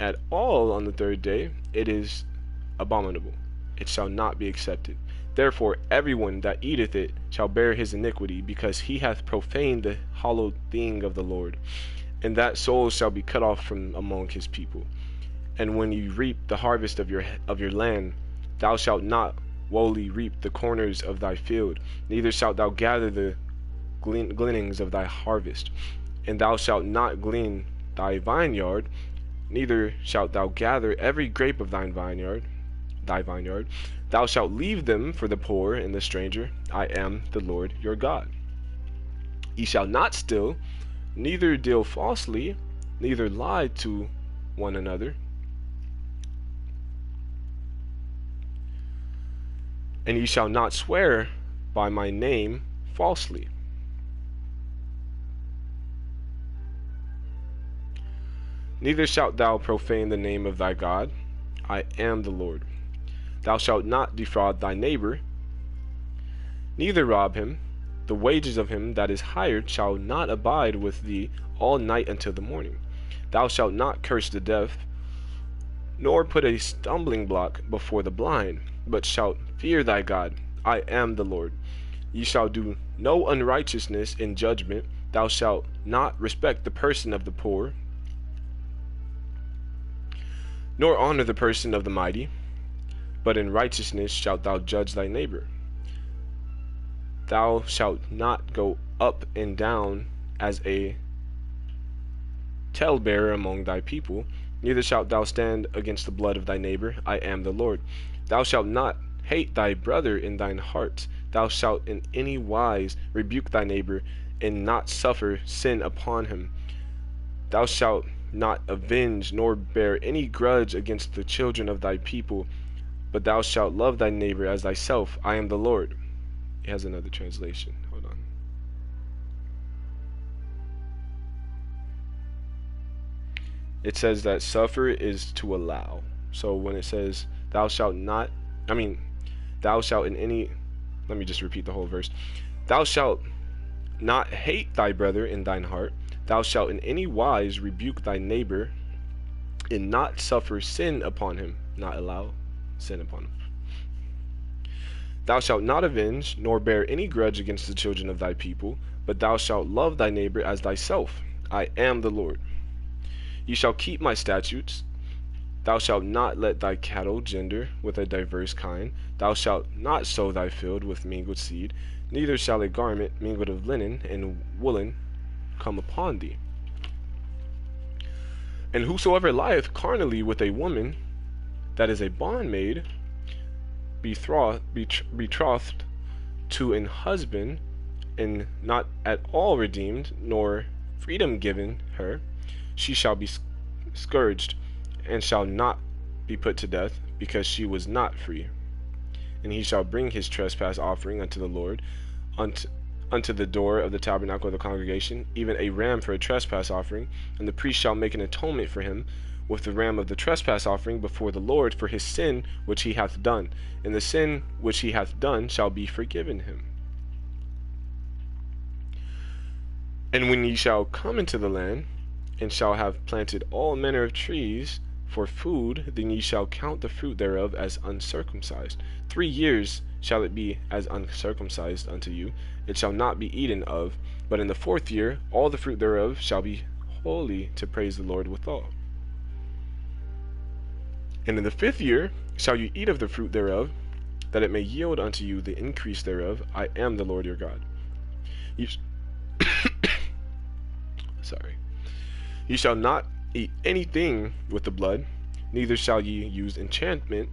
at all on the third day, it is abominable. It shall not be accepted. Therefore everyone that eateth it shall bear his iniquity, because he hath profaned the hallowed thing of the Lord, and that soul shall be cut off from among his people. And when you reap the harvest of your land, thou shalt not wholly reap the corners of thy field, neither shalt thou gather the gleanings of thy harvest. And thou shalt not glean thy vineyard, neither shalt thou gather every grape of thy vineyard. Thou shalt leave them for the poor and the stranger. I am the Lord your God. Ye shall not steal, neither deal falsely, neither lie to one another. And ye shall not swear by my name falsely. Neither shalt thou profane the name of thy God. I am the Lord. Thou shalt not defraud thy neighbor, neither rob him. The wages of him that is hired shall not abide with thee all night until the morning. Thou shalt not curse the deaf, nor put a stumbling block before the blind, but shalt fear thy God. I am the Lord. Ye shall do no unrighteousness in judgment. Thou shalt not respect the person of the poor, nor honor the person of the mighty, but in righteousness shalt thou judge thy neighbor. Thou shalt not go up and down as a talebearer among thy people, neither shalt thou stand against the blood of thy neighbor. I am the Lord. Thou shalt not hate thy brother in thine heart. Thou shalt in any wise rebuke thy neighbor, and not suffer sin upon him. Thou shalt not avenge nor bear any grudge against the children of thy people, but thou shalt love thy neighbor as thyself. I am the Lord. It has another translation. Hold on. It says that suffer is to allow. So when it says thou shalt not, thou shalt in any, let me just repeat the whole verse. Thou shalt not hate thy brother in thine heart. Thou shalt in any wise rebuke thy neighbor, and not suffer sin upon him. Not allow sin upon him. Thou shalt not avenge, nor bear any grudge against the children of thy people, but thou shalt love thy neighbor as thyself. I am the Lord. Ye shall keep my statutes. Thou shalt not let thy cattle gender with a diverse kind. Thou shalt not sow thy field with mingled seed, neither shall a garment mingled of linen and woolen come upon thee. And whosoever lieth carnally with a woman that is a bondmaid, betrothed to an husband, and not at all redeemed, nor freedom given her, she shall be scourged, and shall not be put to death, because she was not free. And he shall bring his trespass offering unto the Lord, unto the door of the tabernacle of the congregation, even a ram for a trespass offering, and the priest shall make an atonement for him with the ram of the trespass offering before the Lord for his sin which he hath done, and the sin which he hath done shall be forgiven him. And when ye shall come into the land, and shall have planted all manner of trees for food, then ye shall count the fruit thereof as uncircumcised. 3 years shall it be as uncircumcised unto you. It shall not be eaten of, but in the 4th year all the fruit thereof shall be holy to praise the Lord withal. And in the 5th year shall you eat of the fruit thereof, that it may yield unto you the increase thereof. I am the Lord your God. Ye shall not eat anything with the blood, neither shall ye use enchantment,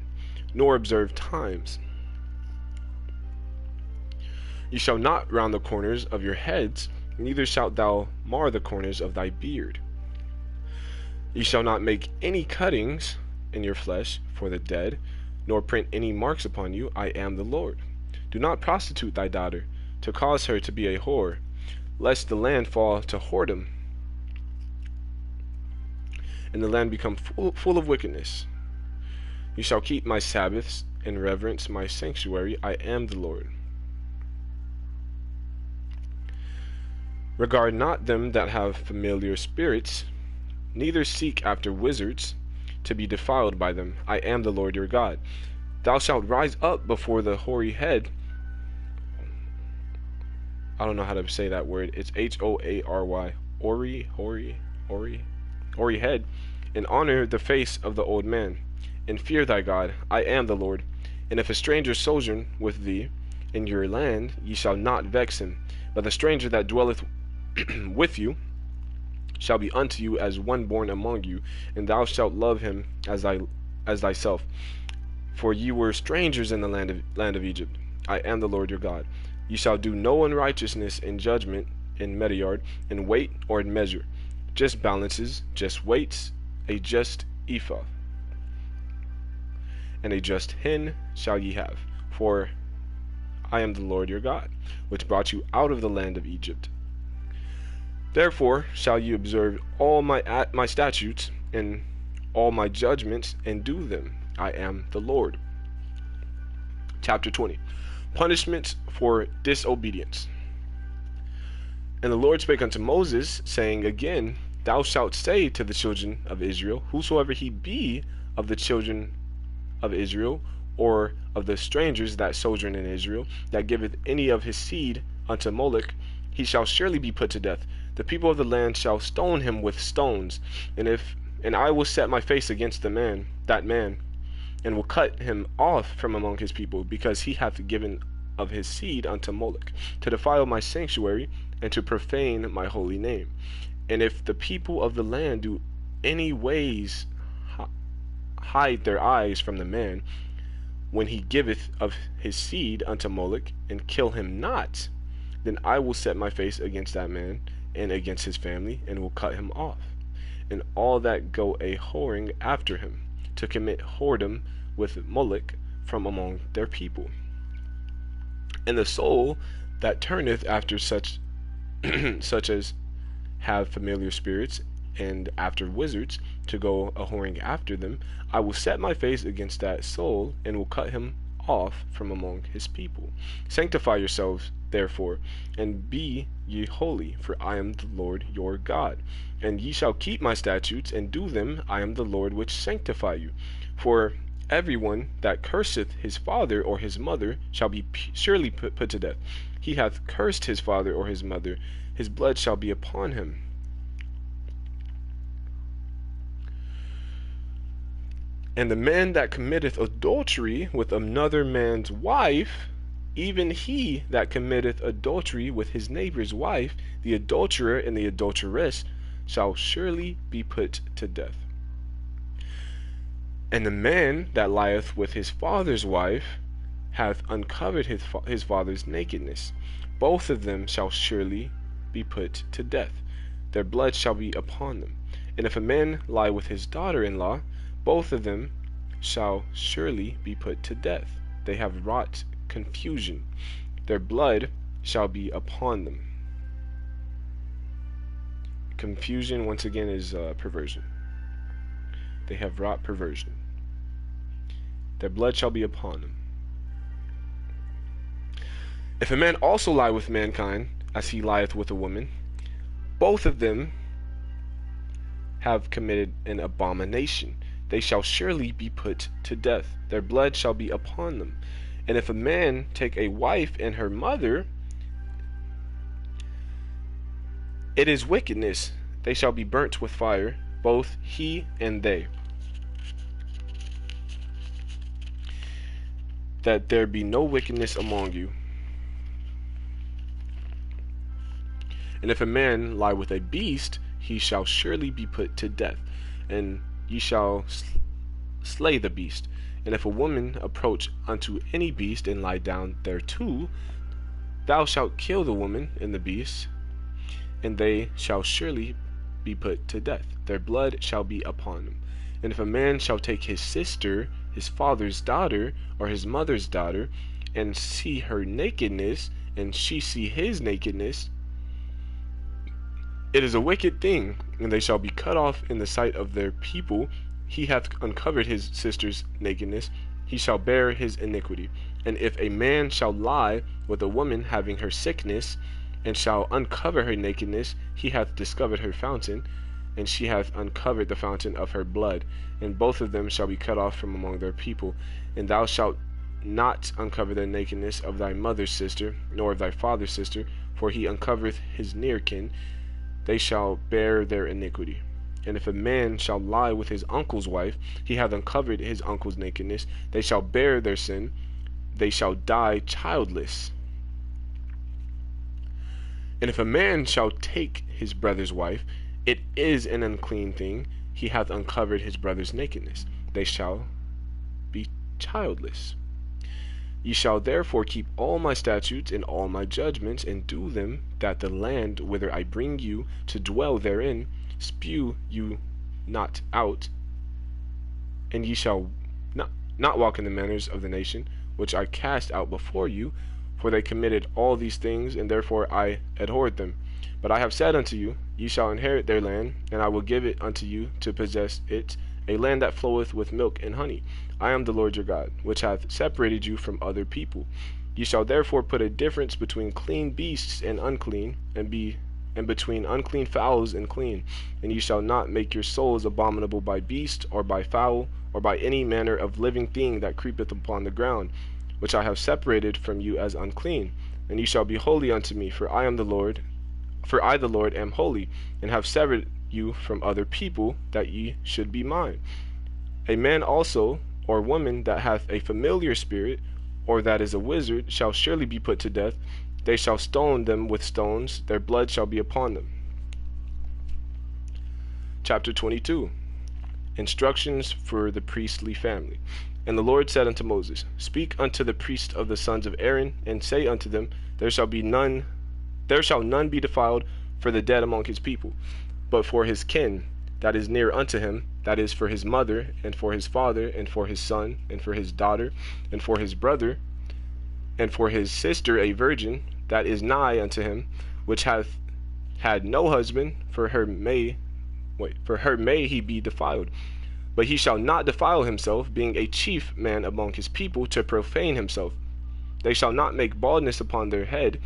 nor observe times. Ye shall not round the corners of your heads, neither shalt thou mar the corners of thy beard. Ye shall not make any cuttings in your flesh for the dead, nor print any marks upon you. I am the Lord. Do not prostitute thy daughter, to cause her to be a whore, lest the land fall to whoredom, and the land become full of wickedness. You shall keep my Sabbaths and reverence my sanctuary. I am the Lord. Regard not them that have familiar spirits, neither seek after wizards, to be defiled by them. I am the Lord your God. Thou shalt rise up before the hoary head. I don't know how to say that word. It's Hoary, hoary head, and honor the face of the old man, and fear thy God. I am the Lord. And if a stranger sojourn with thee in your land, ye shall not vex him, but the stranger that dwelleth with you shall be unto you as one born among you, and thou shalt love him as thyself. For ye were strangers in the land of Egypt. I am the Lord your God. Ye shall do no unrighteousness in judgment, in mediyard, in weight, or in measure. Just balances, just weights, a just ephah, and a just hin shall ye have. For I am the Lord your God, which brought you out of the land of Egypt. Therefore shall ye observe all my statutes and all my judgments, and do them. I am the Lord. Chapter 20. Punishments for disobedience. And the Lord spake unto Moses, saying again, Thou shalt say to the children of Israel, Whosoever he be of the children of Israel, or of the strangers that sojourn in Israel, that giveth any of his seed unto Moloch, he shall surely be put to death. The people of the land shall stone him with stones, and I will set my face against that man, and will cut him off from among his people, because he hath given of his seed unto Moloch, to defile my sanctuary, and to profane my holy name. And if the people of the land do any ways hide their eyes from the man, when he giveth of his seed unto Moloch, and kill him not, then I will set my face against that man, and against his family, and will cut him off, and all that go a whoring after him, to commit whoredom with Moloch from among their people. And the soul that turneth after such as have familiar spirits, and after wizards, to go a whoring after them, I will set my face against that soul, and will cut him off from among his people. Sanctify yourselves, therefore, and be ye holy, for I am the Lord your God. And ye shall keep my statutes, and do them. I am the Lord which sanctify you. For everyone that curseth his father or his mother shall be surely put to death. He hath cursed his father or his mother, his blood shall be upon him. And the man that committeth adultery with another man's wife, even he that committeth adultery with his neighbor's wife, the adulterer and the adulteress, shall surely be put to death. And the man that lieth with his father's wife hath uncovered his father's nakedness. Both of them shall surely be put to death. Their blood shall be upon them. And if a man lie with his daughter-in-law, both of them shall surely be put to death. They have wrought confusion. Their blood shall be upon them. Confusion, once again, is perversion. They have wrought perversion. Their blood shall be upon them. If a man also lie with mankind, as he lieth with a woman, both of them have committed an abomination. They shall surely be put to death. Their blood shall be upon them. And if a man take a wife and her mother, it is wickedness. They shall be burnt with fire, both he and they. That there be no wickedness among you. And if a man lie with a beast, he shall surely be put to death, and ye shall slay the beast. And if a woman approach unto any beast and lie down thereto, thou shalt kill the woman and the beast, and they shall surely be put to death. Their blood shall be upon them. And if a man shall take his sister, his father's daughter, or his mother's daughter, and see her nakedness, and she see his nakedness, it is a wicked thing, and they shall be cut off in the sight of their people. He hath uncovered his sister's nakedness, he shall bear his iniquity. And if a man shall lie with a woman having her sickness, and shall uncover her nakedness, he hath discovered her fountain, and she hath uncovered the fountain of her blood, and both of them shall be cut off from among their people. And thou shalt not uncover the nakedness of thy mother's sister, nor of thy father's sister, for he uncovereth his near kin. They shall bear their iniquity. And if a man shall lie with his uncle's wife, he hath uncovered his uncle's nakedness. They shall bear their sin. They shall die childless. And if a man shall take his brother's wife, it is an unclean thing. He hath uncovered his brother's nakedness. They shall be childless. Ye shall therefore keep all my statutes and all my judgments, and do them, that the land whither I bring you to dwell therein spew you not out. And ye shall not walk in the manners of the nation which I cast out before you, for they committed all these things, and therefore I abhorred them. But I have said unto you, ye shall inherit their land, and I will give it unto you to possess it, a land that floweth with milk and honey. I am the Lord your God, which hath separated you from other people. Ye shall therefore put a difference between clean beasts and unclean, and between unclean fowls and clean. And ye shall not make your souls abominable by beast, or by fowl, or by any manner of living thing that creepeth upon the ground, which I have separated from you as unclean. And ye shall be holy unto me, for I the Lord am holy, and have severed you from other people, that ye should be mine. A man also, or woman that hath a familiar spirit, or that is a wizard, shall surely be put to death. They shall stone them with stones, their blood shall be upon them. Chapter 22. Instructions for the priestly family. And the Lord said unto Moses, Speak unto the priests of the sons of Aaron, and say unto them, There shall none be defiled for the dead among his people, but for his kin that is near unto him, that is, for his mother, and for his father, and for his son, and for his daughter, and for his brother, and for his sister a virgin, that is nigh unto him, which hath had no husband, for her may he be defiled. But he shall not defile himself, being a chief man among his people, to profane himself. They shall not make baldness upon their head,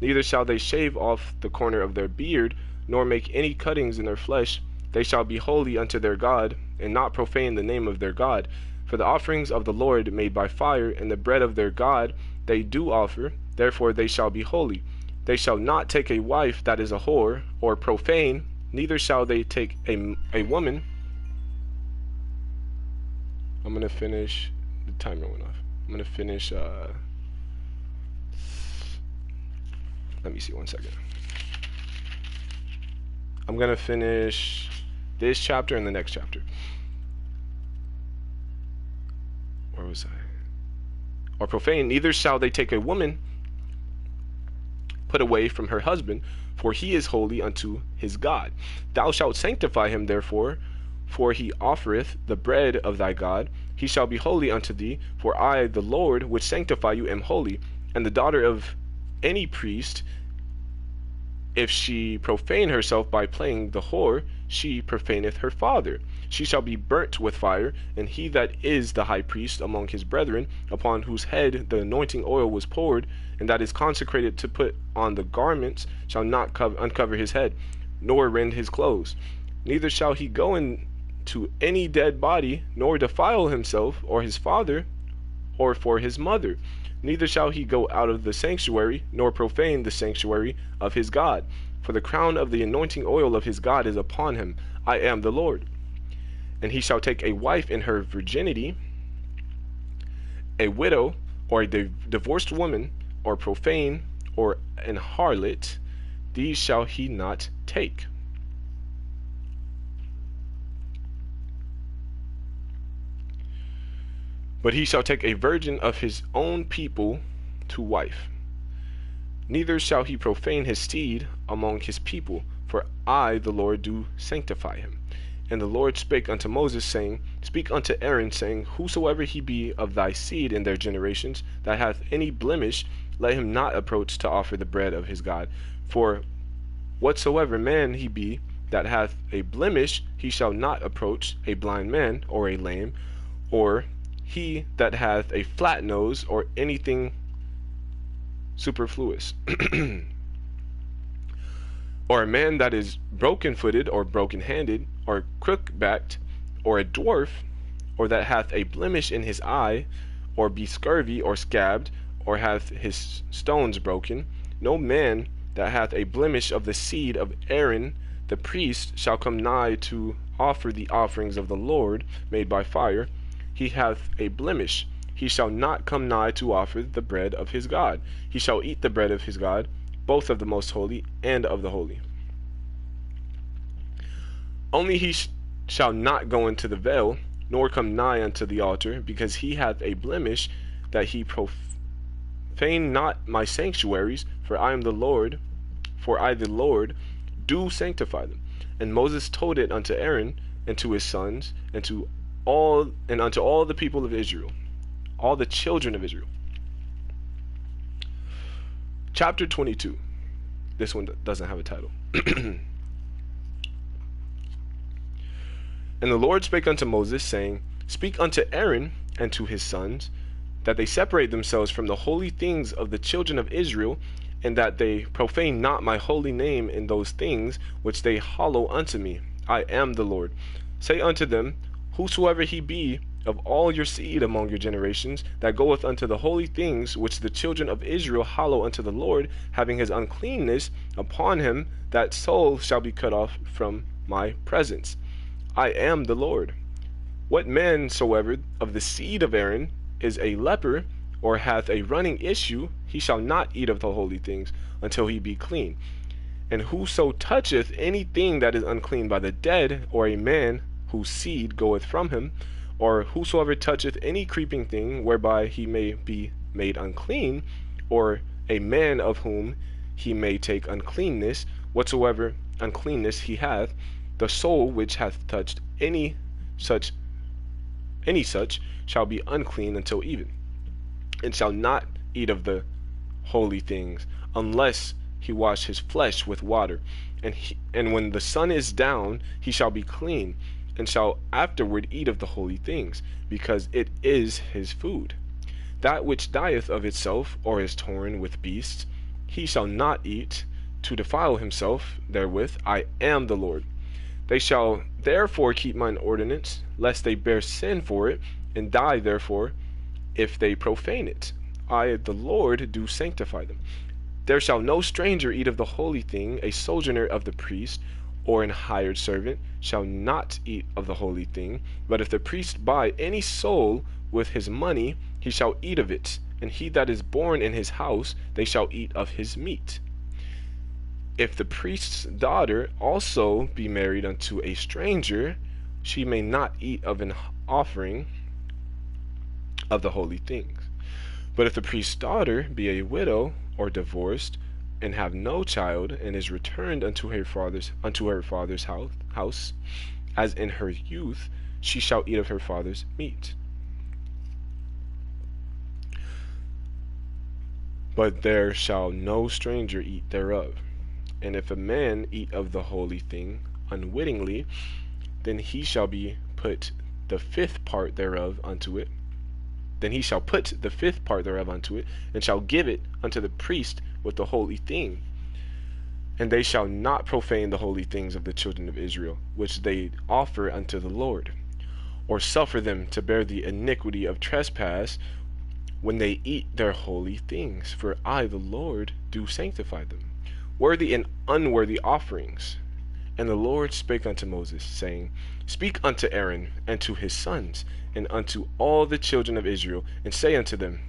neither shall they shave off the corner of their beard, nor make any cuttings in their flesh. They shall be holy unto their God, and not profane the name of their God. For the offerings of the Lord made by fire, and the bread of their God, they do offer, therefore they shall be holy. They shall not take a wife that is a whore, or profane, neither shall they take a woman. I'm going to finish, the timer went off. I'm going to finish, let me see 1 second. I'm going to finish this chapter and the next chapter. Where was I? Or profane, neither shall they take a woman put away from her husband, for he is holy unto his God. Thou shalt sanctify him therefore, for he offereth the bread of thy God. He shall be holy unto thee, for I, the Lord, which sanctify you, am holy. And the daughter of any priest, if she profane herself by playing the whore, she profaneth her father. She shall be burnt with fire, and he that is the high priest among his brethren, upon whose head the anointing oil was poured, and that is consecrated to put on the garments, shall not uncover his head, nor rend his clothes. Neither shall he go into any dead body, nor defile himself, or his father, or for his mother. Neither shall he go out of the sanctuary, nor profane the sanctuary of his God. For the crown of the anointing oil of his God is upon him. I am the Lord. And he shall take a wife in her virginity, a widow, or a divorced woman, or profane, or an harlot. These shall he not take. But he shall take a virgin of his own people to wife. Neither shall he profane his seed among his people, for I, the Lord, do sanctify him. And the Lord spake unto Moses, saying, Speak unto Aaron, saying, Whosoever he be of thy seed in their generations, that hath any blemish, let him not approach to offer the bread of his God. For whatsoever man he be that hath a blemish, he shall not approach a blind man, or a lame, or he that hath a flat nose, or anything superfluous, or a man that is broken-footed, or broken-handed, or crook-backed, or a dwarf, or that hath a blemish in his eye, or be scurvy, or scabbed, or hath his stones broken. No man that hath a blemish of the seed of Aaron the priest shall come nigh to offer the offerings of the Lord made by fire. He hath a blemish. He shall not come nigh to offer the bread of his God. He shall eat the bread of his God, both of the most holy and of the holy. Only he shall not go into the veil, nor come nigh unto the altar, because he hath a blemish, that he profane not my sanctuaries, for I, the Lord, do sanctify them. And Moses told it unto Aaron, and to his sons, and unto all the people of Israel, all the children of Israel. Chapter 22. This one doesn't have a title. And the Lord spake unto Moses, saying, Speak unto Aaron and to his sons, that they separate themselves from the holy things of the children of Israel, and that they profane not my holy name in those things which they hallow unto me. I am the Lord. Say unto them, Whosoever he be of all your seed among your generations, that goeth unto the holy things which the children of Israel hallow unto the Lord, having his uncleanness upon him, that soul shall be cut off from my presence. I am the Lord. What man soever of the seed of Aaron is a leper, or hath a running issue, he shall not eat of the holy things until he be clean. And whoso toucheth anything that is unclean by the dead, or a man whose seed goeth from him, or whosoever toucheth any creeping thing whereby he may be made unclean, or a man of whom he may take uncleanness, whatsoever uncleanness he hath, the soul which hath touched any such shall be unclean until even, and shall not eat of the holy things, unless he wash his flesh with water. And when the sun is down, he shall be clean, and shall afterward eat of the holy things, because it is his food. That which dieth of itself, or is torn with beasts, he shall not eat, to defile himself therewith. I am the Lord. They shall therefore keep mine ordinance, lest they bear sin for it, and die therefore, if they profane it. I, the Lord, do sanctify them. There shall no stranger eat of the holy thing, a sojourner of the priest, or an hired servant shall not eat of the holy thing. But if the priest buy any soul with his money, he shall eat of it, and he that is born in his house, they shall eat of his meat. If the priest's daughter also be married unto a stranger, she may not eat of an offering of the holy things. But if the priest's daughter be a widow or divorced, and have no child, and is returned unto her father's house, as in her youth, she shall eat of her father's meat. But there shall no stranger eat thereof. And if a man eat of the holy thing unwittingly, then he shall put the fifth part thereof unto it. Then he shall put the fifth part thereof unto it, and shall give it unto the priest with the holy thing. And they shall not profane the holy things of the children of Israel, which they offer unto the Lord, or suffer them to bear the iniquity of trespass when they eat their holy things. For I, the Lord, do sanctify them. Worthy and unworthy offerings. And the Lord spake unto Moses, saying, Speak unto Aaron and to his sons, and unto all the children of Israel, and say unto them,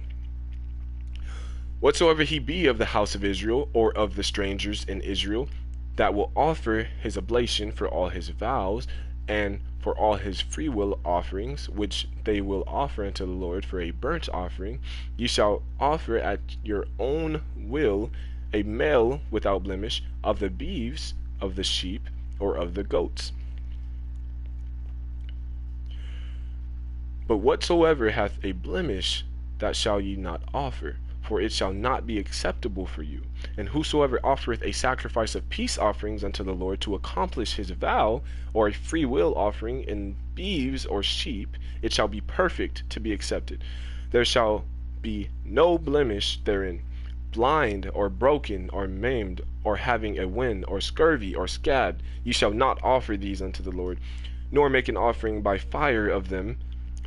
Whatsoever he be of the house of Israel, or of the strangers in Israel, that will offer his oblation for all his vows, and for all his freewill offerings, which they will offer unto the Lord for a burnt offering, ye shall offer at your own will a male without blemish of the beeves, of the sheep, or of the goats. But whatsoever hath a blemish, that shall ye not offer, for it shall not be acceptable for you. And whosoever offereth a sacrifice of peace offerings unto the Lord to accomplish his vow, or a free will offering in beeves or sheep, it shall be perfect to be accepted. There shall be no blemish therein. Blind, or broken, or maimed, or having a wind, or scurvy, or scab, ye shall not offer these unto the Lord, nor make an offering by fire of them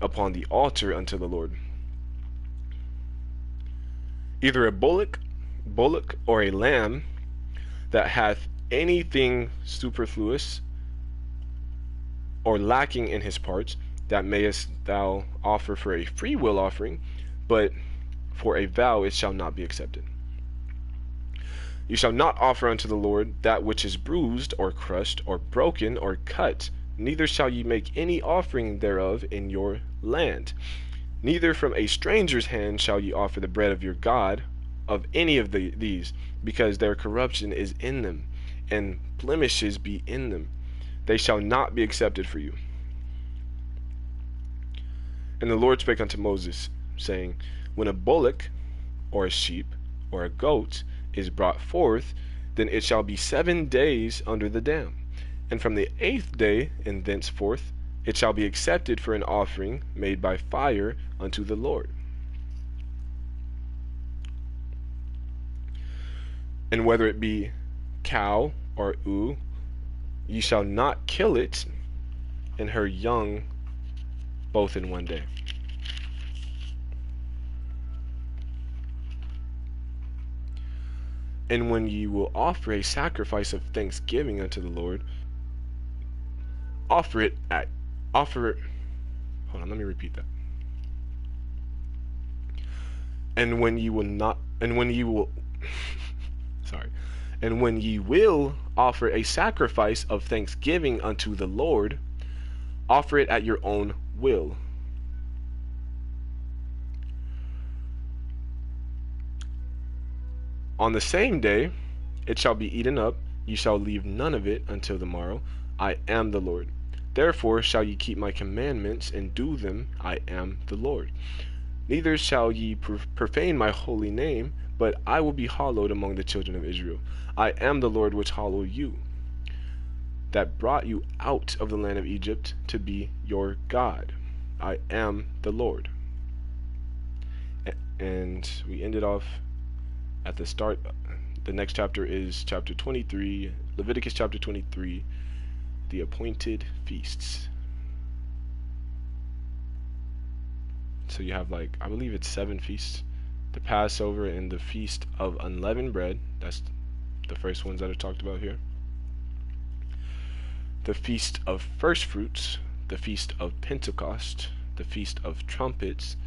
upon the altar unto the Lord. Either a bullock, or a lamb that hath anything superfluous or lacking in his parts, that mayest thou offer for a free will offering, but for a vow it shall not be accepted. You shall not offer unto the Lord that which is bruised, or crushed, or broken, or cut, neither shall ye make any offering thereof in your land. Neither from a stranger's hand shall ye offer the bread of your God of any of these, because their corruption is in them, and blemishes be in them. They shall not be accepted for you. And the Lord spake unto Moses, saying, When a bullock, or a sheep, or a goat is brought forth, then it shall be 7 days under the dam. And from the 8th day and thenceforth It shall be accepted for an offering made by fire unto the Lord. And whether it be cow or ewe, ye shall not kill it and her young both in one day. And when ye will offer a sacrifice of thanksgiving unto the Lord, offer it, hold on, let me repeat that. And when ye will not, and when ye will, sorry, and when ye will offer a sacrifice of thanksgiving unto the Lord, offer it at your own will. On the same day it shall be eaten up, ye shall leave none of it until the morrow. I am the Lord. Therefore shall ye keep my commandments and do them. I am the Lord. Neither shall ye profane my holy name, but I will be hallowed among the children of Israel. I am the Lord which hallow you, that brought you out of the land of Egypt to be your God. I am the Lord. And we ended off at the start. The next chapter is chapter 23, Leviticus chapter 23, the appointed feasts. So you have, like, I believe it's 7 feasts. The Passover and the Feast of Unleavened Bread. That's the first ones that are talked about here. The Feast of First Fruits, the Feast of Pentecost, the Feast of Trumpets,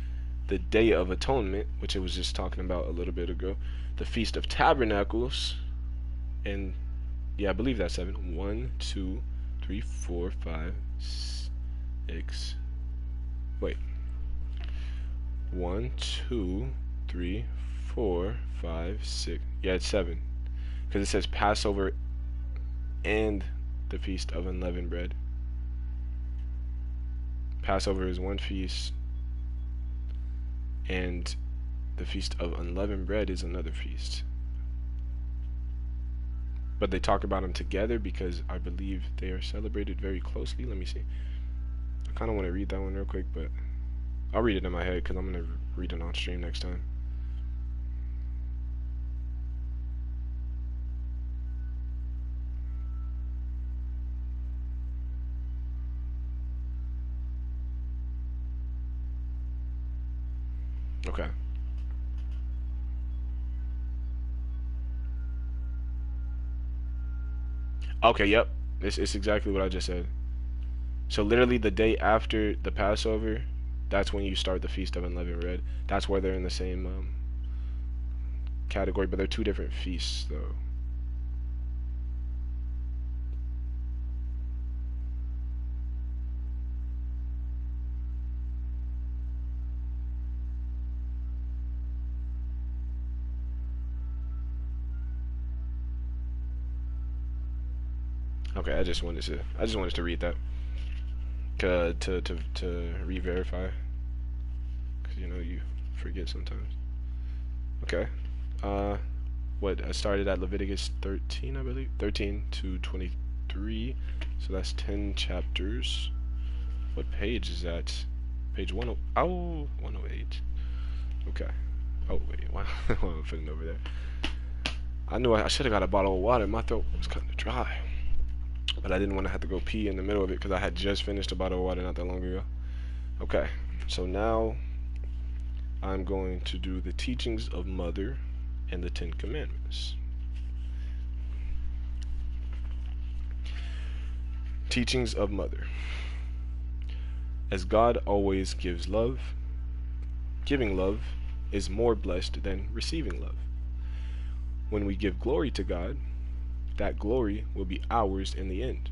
the Day of Atonement, which I was just talking about a little bit ago, the Feast of Tabernacles, and yeah, I believe that's 7. 1, 2, 3, 4, 5, 6. Wait. 1, 2, 3, 4, 5, 6. Yeah, it's 7. Because it says Passover and the Feast of Unleavened Bread. Passover is one feast, and the Feast of Unleavened Bread is another feast. But they talk about them together because I believe they are celebrated very closely. Let me see. I kind of want to read that one real quick, but I'll read it in my head because I'm going to read it on stream next time. Okay. Okay, yep. It's exactly what I just said. So literally the day after the Passover, that's when you start the Feast of Unleavened Bread. That's where they're in the same category, but they're 2 different feasts, though. Okay, I just wanted to read that to re-verify, because you forget sometimes. Okay. What I started at Leviticus 13, I believe, 13 to 23. So that's 10 chapters. What page is that? Page 108. Okay. Oh wait, why am I putting it over there? I knew I should have got a bottle of water. My throat was kind of dry. But I didn't want to have to go pee in the middle of it because I had just finished a bottle of water not that long ago. Okay, so now I'm going to do the teachings of Mother and the 10 Commandments. Teachings of Mother. As God always gives love, giving love is more blessed than receiving love. When we give glory to God, that glory will be ours in the end.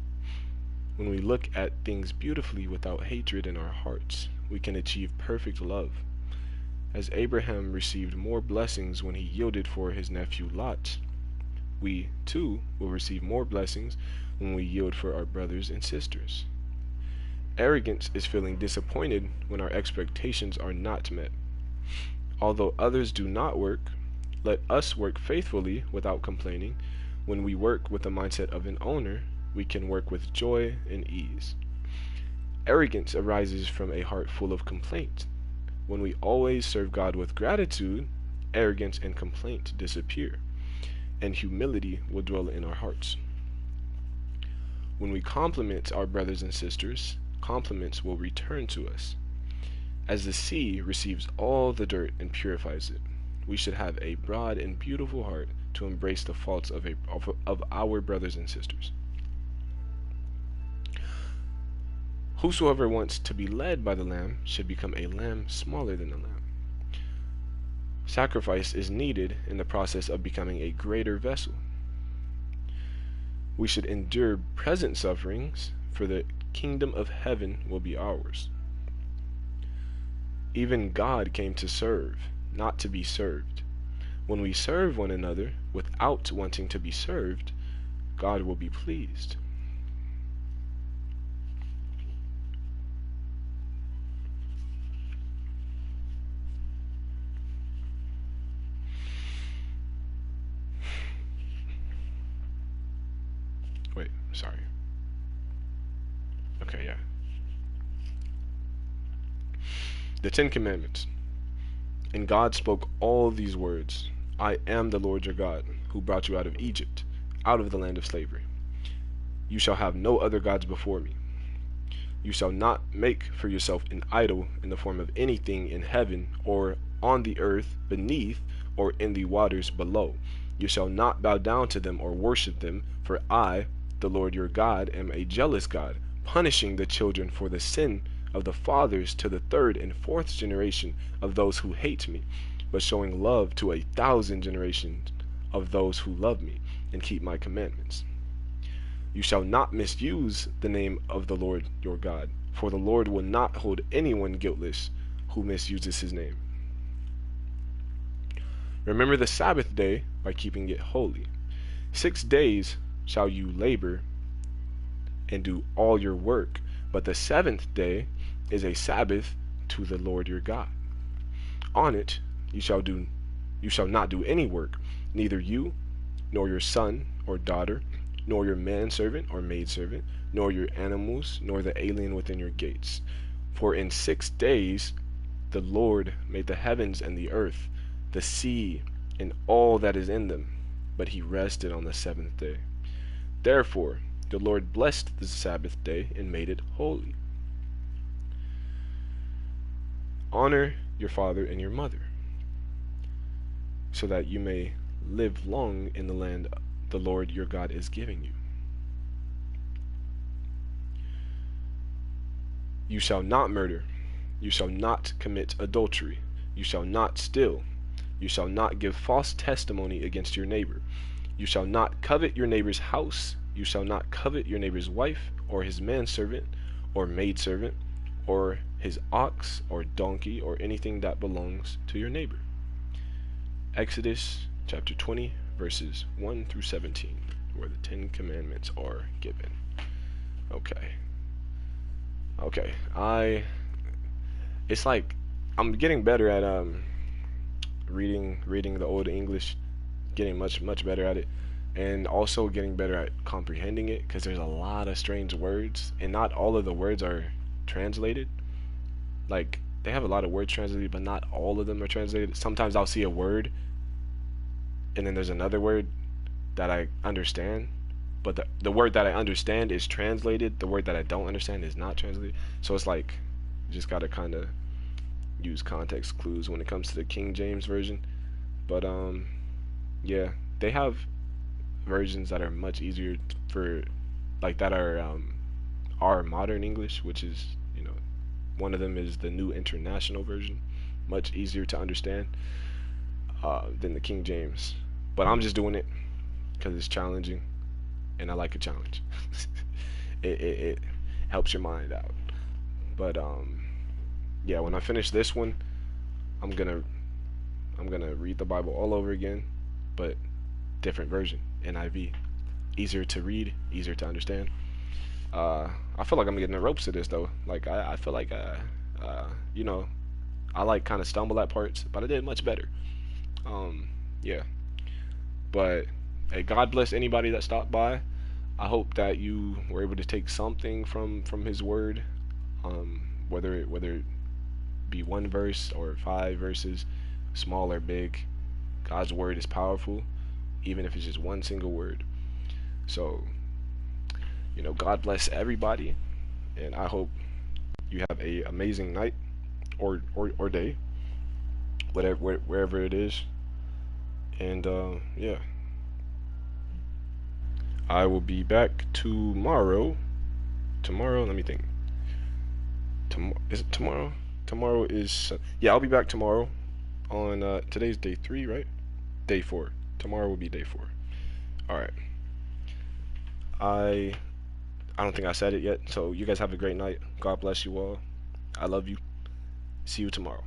When we look at things beautifully without hatred in our hearts, we can achieve perfect love. As Abraham received more blessings when he yielded for his nephew Lot, we, too, will receive more blessings when we yield for our brothers and sisters. Arrogance is feeling disappointed when our expectations are not met. Although others do not work, let us work faithfully without complaining. When we work with the mindset of an owner, we can work with joy and ease. Arrogance arises from a heart full of complaint. When we always serve God with gratitude, arrogance and complaint disappear, and humility will dwell in our hearts. When we compliment our brothers and sisters, compliments will return to us. As the sea receives all the dirt and purifies it, we should have a broad and beautiful heart to embrace the faults of our brothers and sisters. Whosoever wants to be led by the Lamb should become a lamb smaller than the Lamb. Sacrifice is needed in the process of becoming a greater vessel. We should endure present sufferings, for the kingdom of heaven will be ours. Even God came to serve, not to be served. When we serve one another without wanting to be served, God will be pleased. Wait, sorry. Okay, yeah. The Ten Commandments. And God spoke all these words: I am the Lord your God, who brought you out of Egypt, out of the land of slavery. You shall have no other gods before me. You shall not make for yourself an idol in the form of anything in heaven, or on the earth beneath, or in the waters below. You shall not bow down to them or worship them, for I, the Lord your God, am a jealous God, punishing the children for the sin of the fathers to the third and fourth generation of those who hate me, but showing love to 1,000 generations of those who love me and keep my commandments. You shall not misuse the name of the Lord your God, for the Lord will not hold anyone guiltless who misuses his name. Remember the Sabbath day by keeping it holy. 6 days shall you labor and do all your work, but the seventh day is a Sabbath to the Lord your God. On it you shall not do any work, neither you, nor your son or daughter, nor your manservant or maidservant, nor your animals, nor the alien within your gates. For in 6 days the Lord made the heavens and the earth, the sea, and all that is in them, but he rested on the seventh day. Therefore the Lord blessed the Sabbath day and made it holy. Honor your father and your mother, so that you may live long in the land the Lord your God is giving you. You shall not murder. You shall not commit adultery. You shall not steal. You shall not give false testimony against your neighbor. You shall not covet your neighbor's house. You shall not covet your neighbor's wife, or his manservant, or maidservant, or his ox, or donkey, or anything that belongs to your neighbor. Exodus chapter 20, verses 1 through 17, where the 10 Commandments are given. Okay. It's like I'm getting better at reading the Old English, getting much better at it, and also getting better at comprehending it, because there's a lot of strange words, and not all of the words are translated. Like, they have a lot of words translated, but not all of them are translated. Sometimes I'll see a word, and then there's another word that I understand, but the word that I understand is translated. The word that I don't understand is not translated. So it's like, you just gotta kind of use context clues when it comes to the King James version. But yeah, they have versions that are much easier for, like, that are our modern English, which is, one of them is the New International Version, much easier to understand than the King James. But I'm just doing it because it's challenging, and I like a challenge. it helps your mind out. But yeah, when I finish this one, I'm gonna read the Bible all over again, but different version, NIV. Easier to read, easier to understand. I feel like I'm getting the ropes of this though. Like I feel like I like kind of stumble at parts, but I did much better. Yeah. But hey, God bless anybody that stopped by. I hope that you were able to take something from his word. Whether it be one verse or 5 verses, small or big, God's word is powerful, even if it's just one single word. So, God bless everybody, and I hope you have a amazing night or day, wherever it is. And yeah, I will be back tomorrow. Tomorrow, let me think. Is it tomorrow? Tomorrow is yeah. I'll be back tomorrow on today's day 3, right? Day 4. Tomorrow will be day 4. All right. I I don't think I said it yet. So you guys have a great night. God bless you all. I love you. See you tomorrow.